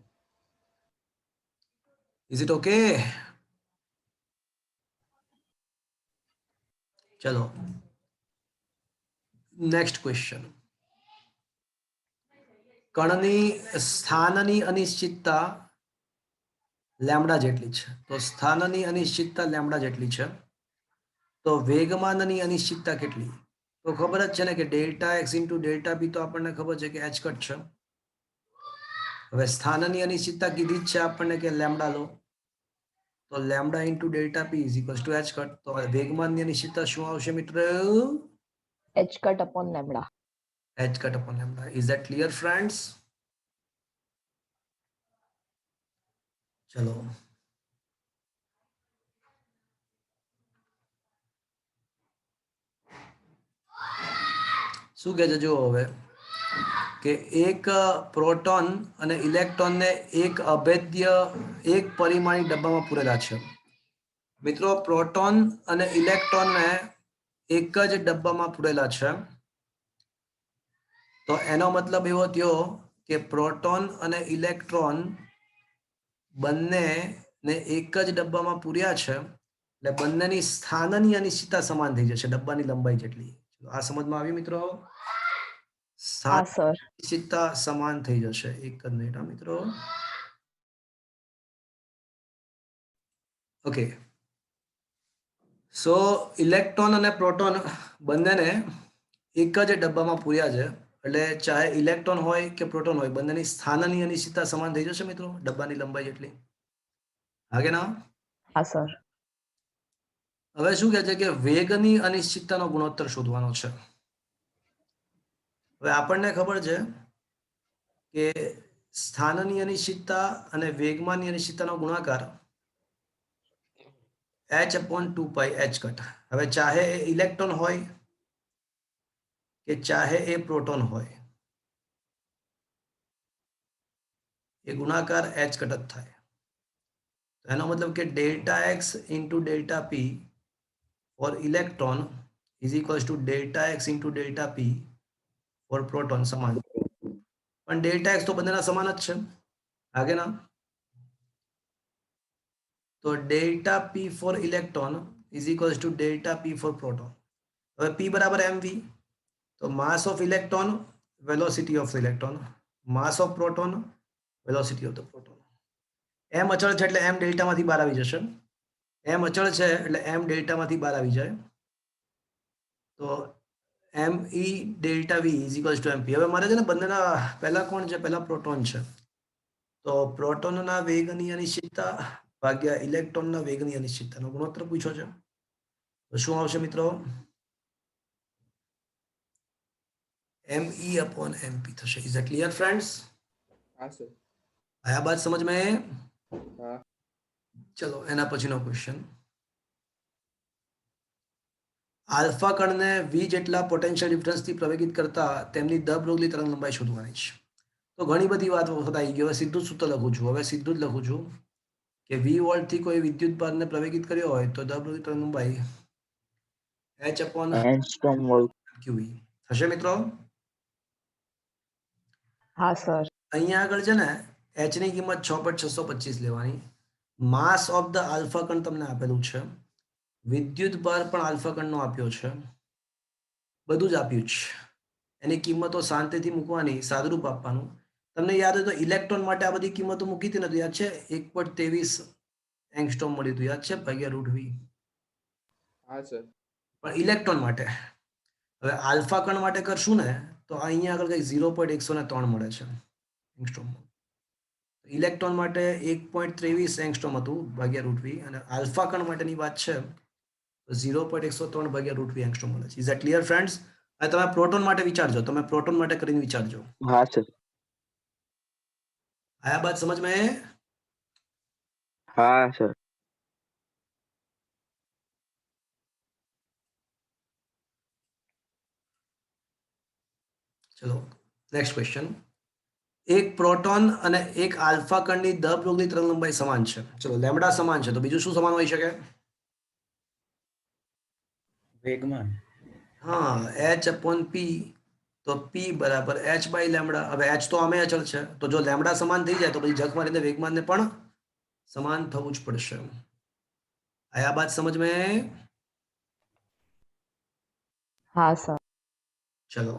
Is it okay? ચલો નેક્સ્ટ ક્વેશ્ચન. કણની સ્થાનની અનિશ્ચિતતા લેમ્ડા જેટલી છે. તો સ્થાનની અનિશ્ચિતતા લેમ્ડા જેટલી છે. તો વેગમાનની અનિશ્ચિતતા કેટલી? તો ખબર જ છે ને કે Δx × Δp તો આપણને ખબર છે કે h કટ છે. હવે સ્થાનની અનિશ્ચિતતા કીધી જ છે આપણને કે લેમ્ડા લો. તો લેમ્ડા × Δp = h કટ. તો વેગમાનની અનિશ્ચિતતા શું આવશે મિત્રો? h/λ. h કટ/λ. Is that clear friends? ચલો શું કહે છે જો હવે કે એક પ્રોટોન અને ઇલેક્ટ્રોનને એક અભેદ્ય એક પરિમાણીય ડબ્બામાં પૂરેલા છે. મિત્રો પ્રોટોન અને ઇલેક્ટ્રોનને એક જ ડબ્બામાં પૂરેલા છે. તો એનો મતલબ એવો થયો કે પ્રોટોન અને ઇલેક્ટ્રોન બંનેને એક જ ડબ્બામાં પૂર્યા છે એટલે બંનેની સ્થાનની અનિશ્ચિતતા સમાન થઈ જશે ડબ્બાની લંબાઈ જેટલી. આ સમજમાં આવ્યું મિત્રો? હા સર. અનિશ્ચિતતા સમાન થઈ જશે. એક જ મિનિટ મિત્રો. ઓકે, સો ઇલેક્ટ્રોન અને પ્રોટોન બંનેને એક જ ડબ્બામાં પૂર્યા છે એટલે ચાહે ઇલેક્ટ્રોન હોય કે પ્રોટોન હોય બંનેની સ્થાનની અનિશ્ચિતતા સમાન થઈ જશે મિત્રો ડબ્બાની લંબાઈ જેટલી. આગે ના हाँ सर હવે શું કહે છે કે વેગની અનિશ્ચિતતાનો ગુણોત્તર શોધવાનો છે. હવે આપણને ખબર છે કે સ્થાનની અનિશ્ચિતતા અને વેગમાનની અનિશ્ચિતતાનો ગુણાકાર h/2 પાઈ h કટ. હવે ચાહે એ ઇલેક્ટ્રોન હોય કે ચાહે એ પ્રોટોન હોય, એ ગુણાકાર h કટ જ થાય. એનો મતલબ કે delta x into delta P for electron is equals to delta x into delta P for proton સમાન. પણ ડેલ્ટા એક્સ તો બંનેના સમાન જ છે. આગે ના તો delta P for electron is equals to delta P for proton. હવે પી બરાબર mv, તો mass of electron velocity of electron, mass of proton velocity of the proton. M અચળ છે એટલે એમ ડેલ્ટામાંથી બહાર આવી જશે. એમ અચળ છે એટલે એમ ડેલ્ટામાંથી બહાર આવી જાય. તો m e delta v is equals to m p. હવે મારે છે ને બંનેના પહેલા કોણ છે? પહેલા પ્રોટોન છે. તો પ્રોટોનના વેગની અનિશ્ચિતતા ભાગ્યા ઇલેક્ટ્રોનના વેગની અનિશ્ચિતતાનો ગુણોત્તર પૂછ્યો છે. તો શું આવશે મિત્રો? ME अपॉन MP થશે. Is it clear friends? हाँ सर. આયા બાત સમજ में? हाँ. ચલો એના પછીનો ક્વેશ્ચન. આલ્ફા કણને v જેટલા પોટેન્શિયલ ડિફરન્સથી પ્રવેગિત કરતા તેમની દ બ્રોગલી તરંગ લંબાઈ શોધવાની છે. તો ઘણી બધી વાત આવી ગઈ. હવે સીધું સૂત્ર લખું છું. હવે સીધું જ લખું છું કે v વોલ્ટથી કોઈ વિદ્યુત ભારને પ્રવેગિત કર્યો હોય તો દ બ્રોગલી તરંગ લંબાઈ h upon angstrom volt. qv થશે મિત્રો. हाँ सर અહીંયા આગળ છે ને h ની કિંમત 6.625 લેવાની. માસ ઓફ ધ આલ્ફા કણ તમને આપેલું છે. વિદ્યુત ભાર પણ આલ્ફા કણનો આપ્યો છે. બધું જ આપ્યું છે. એની કિંમતો શાંતિથી મૂકવાની, સાદુરૂપ આપવાનું. તમને યાદ હોય તો ઇલેક્ટ્રોન માટે આ બધી કિંમતો મૂકી હતી ને, તો યાદ છે 1.23 એંગસ્ટ્રોમ મળ્યું હતું, યાદ છે, ભાગ્યા રૂટ વી. हाँ सर. પણ ઇલેક્ટ્રોન માટે. હવે આલ્ફા કણ માટે કરશું ને તો અહીંયા આગળ કંઈક 0.103 મળે છે એંગસ્ટ્રોમ. ઇલેક્ટ્રોન માટે 1.23 એંગસ્ટ્રોમ હતું ભાગ્યા રૂટ વી, અને આલ્ફા કણ માટેની વાત છે તો 0.103 ભાગ્યા રૂટ વી એંગસ્ટ્રોમ મળે છે. Is that clear friends? હવે તમે પ્રોટોન માટે વિચારજો. તમે પ્રોટોન માટે કરીને વિચારજો. હા સર. આયા બાત સમજ में? હા સર. ચલો નેક્સ્ટ ક્વેશ્ચન. એક પ્રોટોન અને એક આલ્ફા કણની દ બ્રોગલી તરંગ લંબાઈ સમાન છે. ચલો લેમ્ડા સમાન છે તો બીજું શું સમાન હોઈ શકે? વેગમાન. હા, h/p. તો p બરાબર h બાય લેમ્ડા. હવે h તો અમે અચળ છે, તો જો લેમ્ડા સમાન થઈ જાય તો પછી જગ મારીને વેગમાનને પણ સમાન થવું જ પડશે. આયા બાત સમજ में? हाँ सर ચલો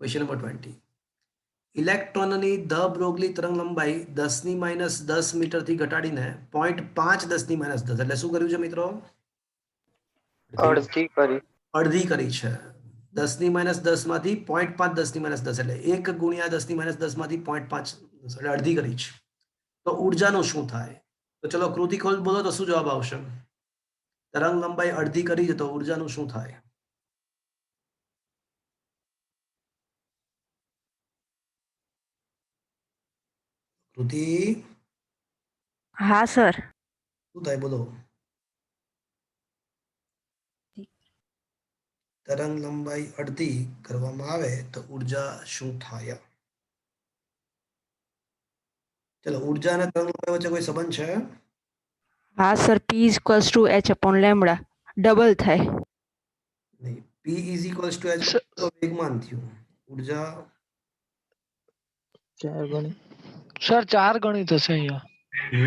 ક્વેશ્ચન નંબર 20. ઇલેક્ટ્રોનની દ બ્રોગલી તરંગ લંબાઈ 10⁻10 મીટરથી ઘટાડીને 0.5 10⁻10 એટલે શું કર્યું છે મિત્રો? અડધી કરી. અડધી કરી છે. 10⁻10 માંથી 0.5 10⁻10 એટલે 1 ગુણ્યા 10⁻10 માંથી 0.5 એટલે અડધી કરી છે. તો ઉર્જાનું શું થાય? તો ચલો કૃતિ ખોલ બોલો તો શું જવાબ આવશે? તરંગ લંબાઈ અડધી કરી છે તો ઉર્જાનું શું થાય? કૃતિ हाँ सर શું થાય બોલો? તરંગ લંબાઈ અડધી કરવામાં આવે તો ઉર્જા શું થાય? ચલો ઉર્જા અને તરંગ લંબાઈ વચ્ચે કોઈ સંબંધ છે? हाँ sir P equals to H upon lambda double थाय. નહીં. P is equals to h તો વેગમાન થયું. ઉર્જા 4 ગણી. સર 4 ગણી થશે અહીંયા.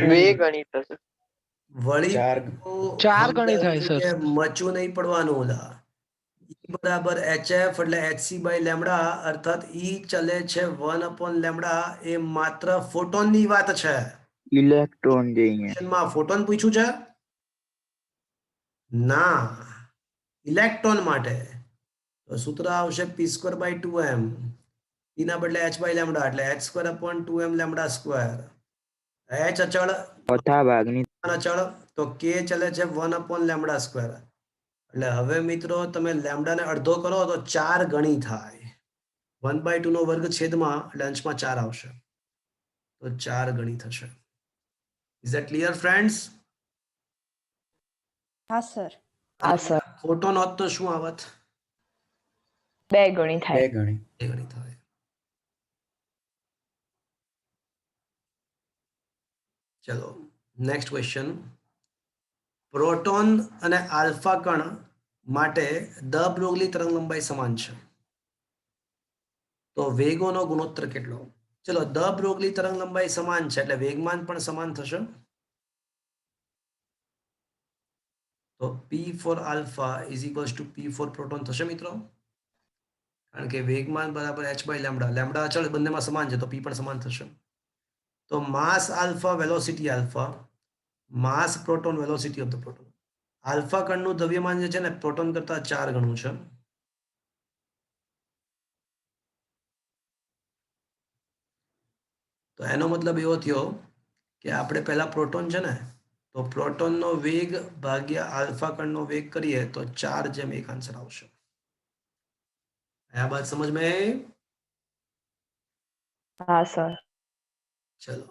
2 ગણી થશે. વળી ચાર. તો ચાર સમજાયું ગણી થાય, છે સર. કે મચું નહીં પડવાનું. ઓલા E બરાબર HF એટલે HC બાય લેમ્ડા, અર્થાત E ચલે છે 1 અપોન લેમ્ડા. એ માત્ર ફોટોનની વાત છે. ઇલેક્ટ્રોન જઈએ. ક્વેશ્ચનમાં ફોટોન પૂછ્યું છે? ના, ઇલેક્ટ્રોન માટે. તો સૂત્ર આવશે p² by 2m. E ના બદલે h બાય લેમડા એટલે h square upon 2m lambda square. h અચળ ચોથા ભાગની અચળ તો k ચલે છે 1 અપોન લેમડા સ્ક્વેર. એટલે હવે મિત્રો તમે લેમડાને અડધો કરો તો 4 ગણી થાય. 1/2 નો વર્ગ છેદમાં એટલે અંશમાં 4 આવશે તો 4 ગણી થશે. Is that clear friends? હા સર. હા સર. ફોટોન હોત તો શું આવત? 2 ગણી થાય. 2 ગણી. 2 ગણી થાય. ચલો નેક્સ્ટ ક્વેશ્ચન. પ્રોટોન અને આલ્ફા કણ માટે દ બ્રોગલી તરંગ લંબાઈ સમાન છે તો વેગોનો ગુણોત્તર કેટલો? ચલો દ બ્રોગલી તરંગ લંબાઈ સમાન છે એટલે વેગમાન પણ સમાન થશે. તો P for alpha is equals to P for proton થશે મિત્રો, કારણ કે વેગમાન બરાબર h બાય લેમડા. લેમડા અચળ બંનેમાં સમાન છે તો P પણ સમાન થશે. તો mass alpha velocity alpha, mass proton velocity of the proton. Alpha કણનું દ્રવ્યમાન જે છે ને પ્રોટોન કરતા 4 ગણું છે. તો એનો મતલબ એવો થયો કે આપણે પહેલા પ્રોટોન છે ને તો પ્રોટોનનો વેગ ભાગ્યા આલ્ફા કણનો વેગ કરીએ તો 4/1 આન્સર આવશે. આ બાત સમજ में? હા સર. ચલો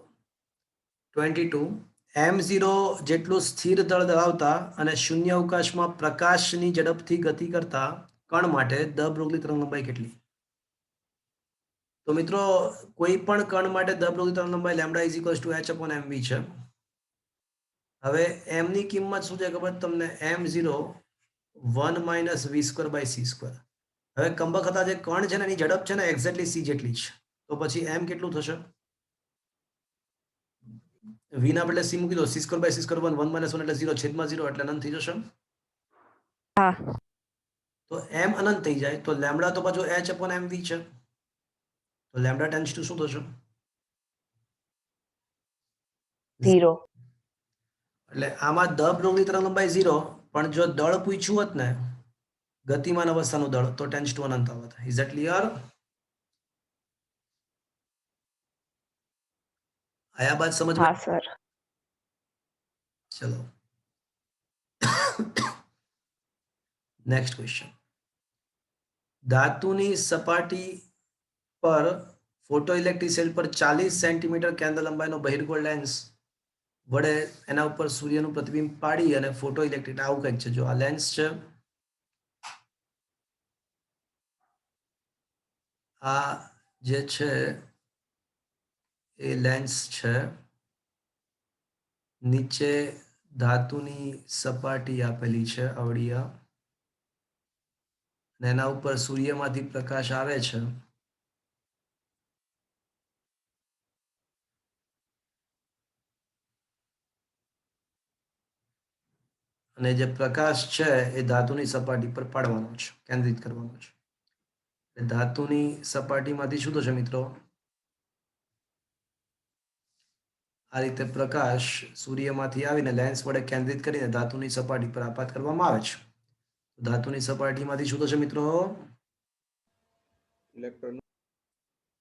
22. m0 જેટલું સ્થિર દળ ધરાવતા અને શૂન્ય અવકાશમાં પ્રકાશની ઝડપથી ગતિ કરતા કણ માટે દ બ્રોગલી તરંગ લંબાઈ કેટલી? તો મિત્રો કોઈ પણ કણ માટે દ બ્રોગલી તરંગ લંબાઈ lambda is equals to h upon mv છે. હવે m ની કિંમત શું છે ખબર તમને? m0 1 minus v square by c square. હવે કંબક હતા જે કણ છે ને એની ઝડપ છે ને એક્ઝેક્ટલી c જેટલી છે તો પછી m કેટલું થશે? v ના બદલે c મૂકી દો. c square by c square 1 1 minus 1 એટલે 0 છેદમાં 0 એટલે અનંત થઈ જશે. હા. તો m અનંત થઈ જાય તો લેમ્ડા તો પાછું h અપોન mv છે તો લેમ્ડા ટેન્ડ્સ ટુ શું થશે? 0. એટલે આમાં દ બ્રોગલી તરંગ લંબાઈ 0 પણ જો દળ પૂછ્યું હોત ને ગતિમાન અવસ્થાનું દળ તો ટેન્ડ્સ ટુ અનંત આવત. Is that clear? આયા બાદ સમજ હા સર. ચલો નેક્સ્ટ ક્વેશ્ચન. ધાતુની સપાટી પર ફોટોઇલેક્ટ્રિક સેલ પર 40 સેન્ટીમીટર કેન્દ્ર લંબાઈનો બહિર્ગોળ લેન્સ વડે એના ઉપર સૂર્યનું પ્રતિબિંબ પાડી અને ફોટોઇલેક્ટ્રિક આવું કંઈક છે. જો આ લેન્સ છે, આ જે છે એ લેન્સ છે. નીચે ધાતુની સપાટી આપેલી છે અવળિયા અને એના ઉપર સૂર્યમાંથી પ્રકાશ આવે છે. અને જે પ્રકાશ છે એ ધાતુની સપાટી પર પાડવાનો છે, કેન્દ્રિત કરવાનો છે. ધાતુની સપાટીમાંથી શું થશે મિત્રો? આ રીતે પ્રકાશ સૂર્યમાંથી આવીને લેન્સ વડે કેન્દ્રિત કરીને ધાતુની સપાટી પર આપાત કરવામાં આવે છે. ધાતુની સપાટીમાંથી શું થશે મિત્રો?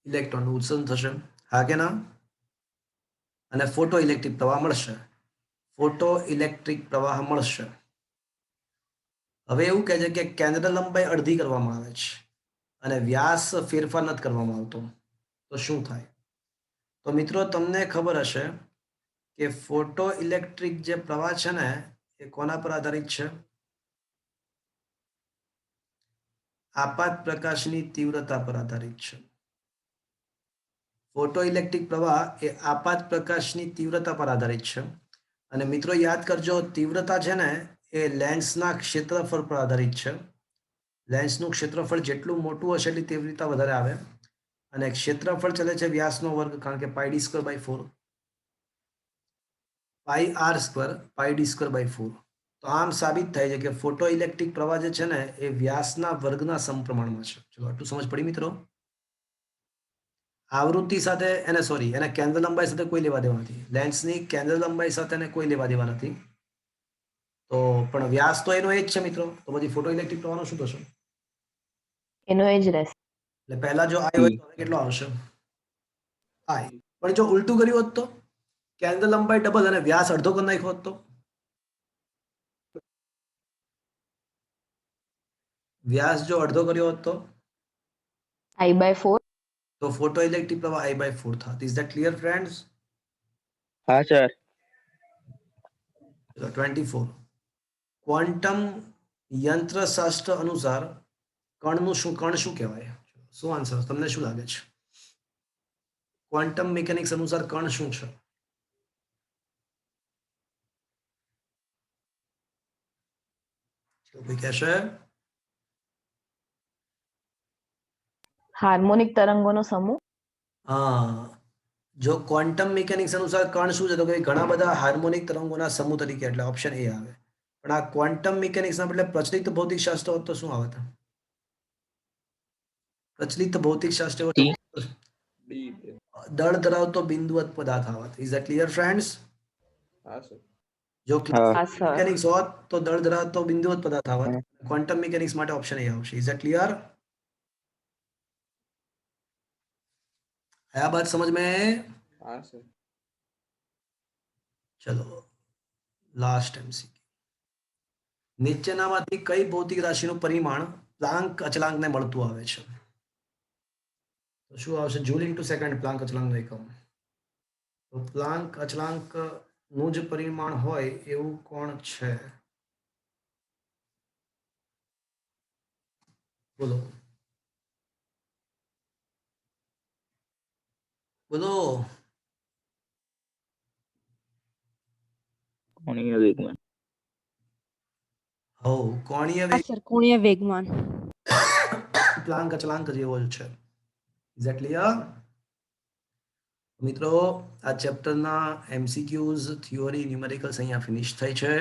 ઇલેક્ટ્રોનનું ઉત્સર્જન થશે. હા કે ના? અને ફોટો ઇલેક્ટ્રિક પ્રવાહ મળશે. ફોટો ઇલેક્ટ્રિક પ્રવાહ મળશે. હવે એવું કહે છે કે કેન્દ્ર લંબાઈ અડધી કરવામાં આવે છે અને વ્યાસ ફેરફાર નથી કરવામાં આવતો તો શું થાય? તો મિત્રો તમને ખબર હશે કે ફોટો ઇલેક્ટ્રિક જે પ્રવાહ છે ને એ કોના પર આધારિત છે? આપાત પ્રકાશની તીવ્રતા પર આધારિત છે. ફોટો ઇલેક્ટ્રિક પ્રવાહ એ આપાત પ્રકાશની તીવ્રતા પર આધારિત છે. અને મિત્રો યાદ કરજો, તીવ્રતા છે ને એ લેન્સના ક્ષેત્રફળ પર આધારિત છે. લેન્સનું ક્ષેત્રફળ જેટલું મોટું હશે એટલી તીવ્રતા વધારે આવે અને ક્ષેત્રફળ ચલે છે વ્યાસનો વર્ગ, કારણ કે pi D square by 4, pi R square pi D square by 4. તો આમ સાબિત થાય છે કે ફોટો ઇલેક્ટ્રિક પ્રવાહ જે છે ને એ વ્યાસના વર્ગના સમપ્રમાણમાં છે. ચલો આટલું સમજ પડી મિત્રો? આવૃત્તિ સાથે એને કેન્દ્ર લંબાઈ સાથે કોઈ લેવા દેવા નથી. લેન્સની કેન્દ્ર લંબાઈ સાથે એને કોઈ લેવા દેવા નથી. તો પણ વ્યાસ તો એનો એ જ છે મિત્રો. તો પછી ફોટો ઇલેક્ટ્રિક પ્રવાહનો શું થશે? એનો એ જ રહેશે. એટલે પહેલા જો આઈ હોય તો હવે કેટલો આવશે આઈ. પણ જો ઉલટું કર્યું હોત તો કેન્દ્ર લંબાઈ ડબલ અને વ્યાસ અડધો કરી નાખ્યો હોત તો વ્યાસ જો અડધો કર્યો હોત તો I/4. તો ફોટો ઇલેક્ટ્રિક પ્રવાહ I/4 થાત. Is that clear friends? હા સર. 24 ક્વોન્ટમ યંત્રશાસ્ત્ર અનુસાર કણ શું કહેવાય? શું આન્સર? તમને શું લાગે છે? ક્વોન્ટમ મિકેનિક્સ અનુસાર કણ શું છે? કોઈ કહેશે? હાર્મોનિક તરંગોનો સમૂહ. હા, જો ક્વોન્ટમ મિકેનિક્સ અનુસાર કણ શું છે તો કે ઘણા બધા હાર્મોનિક તરંગોના સમૂહ તરીકે, એટલે ઓપ્શન એ આવે. પણ આ ક્વોન્ટમ મિકેનિક્સના બદલે પ્રચલિત ભૌતિકશાસ્ત્ર હોત તો શું આવત? પ્રચલિત ભૌતિકશાસ્ત્ર ટી. ડી. દળ ધરાવતો બિંદુવત પદાર્થ આવત. Is that clear friends? હા સર. જો હા. હા સર. મિકેનિક્સ હોત તો દળ ધરાવતો બિંદુવત પદાર્થ આવત. ક્વોન્ટમ મિકેનિક્સ માટે ઓપ્શન એ આવશે. Is that clear? आया बात समझ में? હા સર. चलो लास्ट एमसीक्यू. નીચેનામાંથી કઈ ભૌતિક રાશિનું પરિમાણ પ્લાન્ક અચળાંકને મળતું આવે છે? તો શું આવશે? જૂલ ઇન્ટુ સેકન્ડ પ્લાન્ક અચળાંકનો એકમ. તો પ્લાન્ક અચળાંકનું જ પરિમાણ હોય એવું કોણ છે? બોલો બોલો. કોણીય વેગમાન. હો, કોણીય હા સર કોણીય વેગમાન. પ્લાન્ક અચળાંક જેવો જ છે. Is that clear? મિત્રો, આ ચેપ્ટરના એમસીક્યુઝ, થિયોરી, ન્યુમેરિકલ્સ અહીંયા ફિનિશ થઈ છે.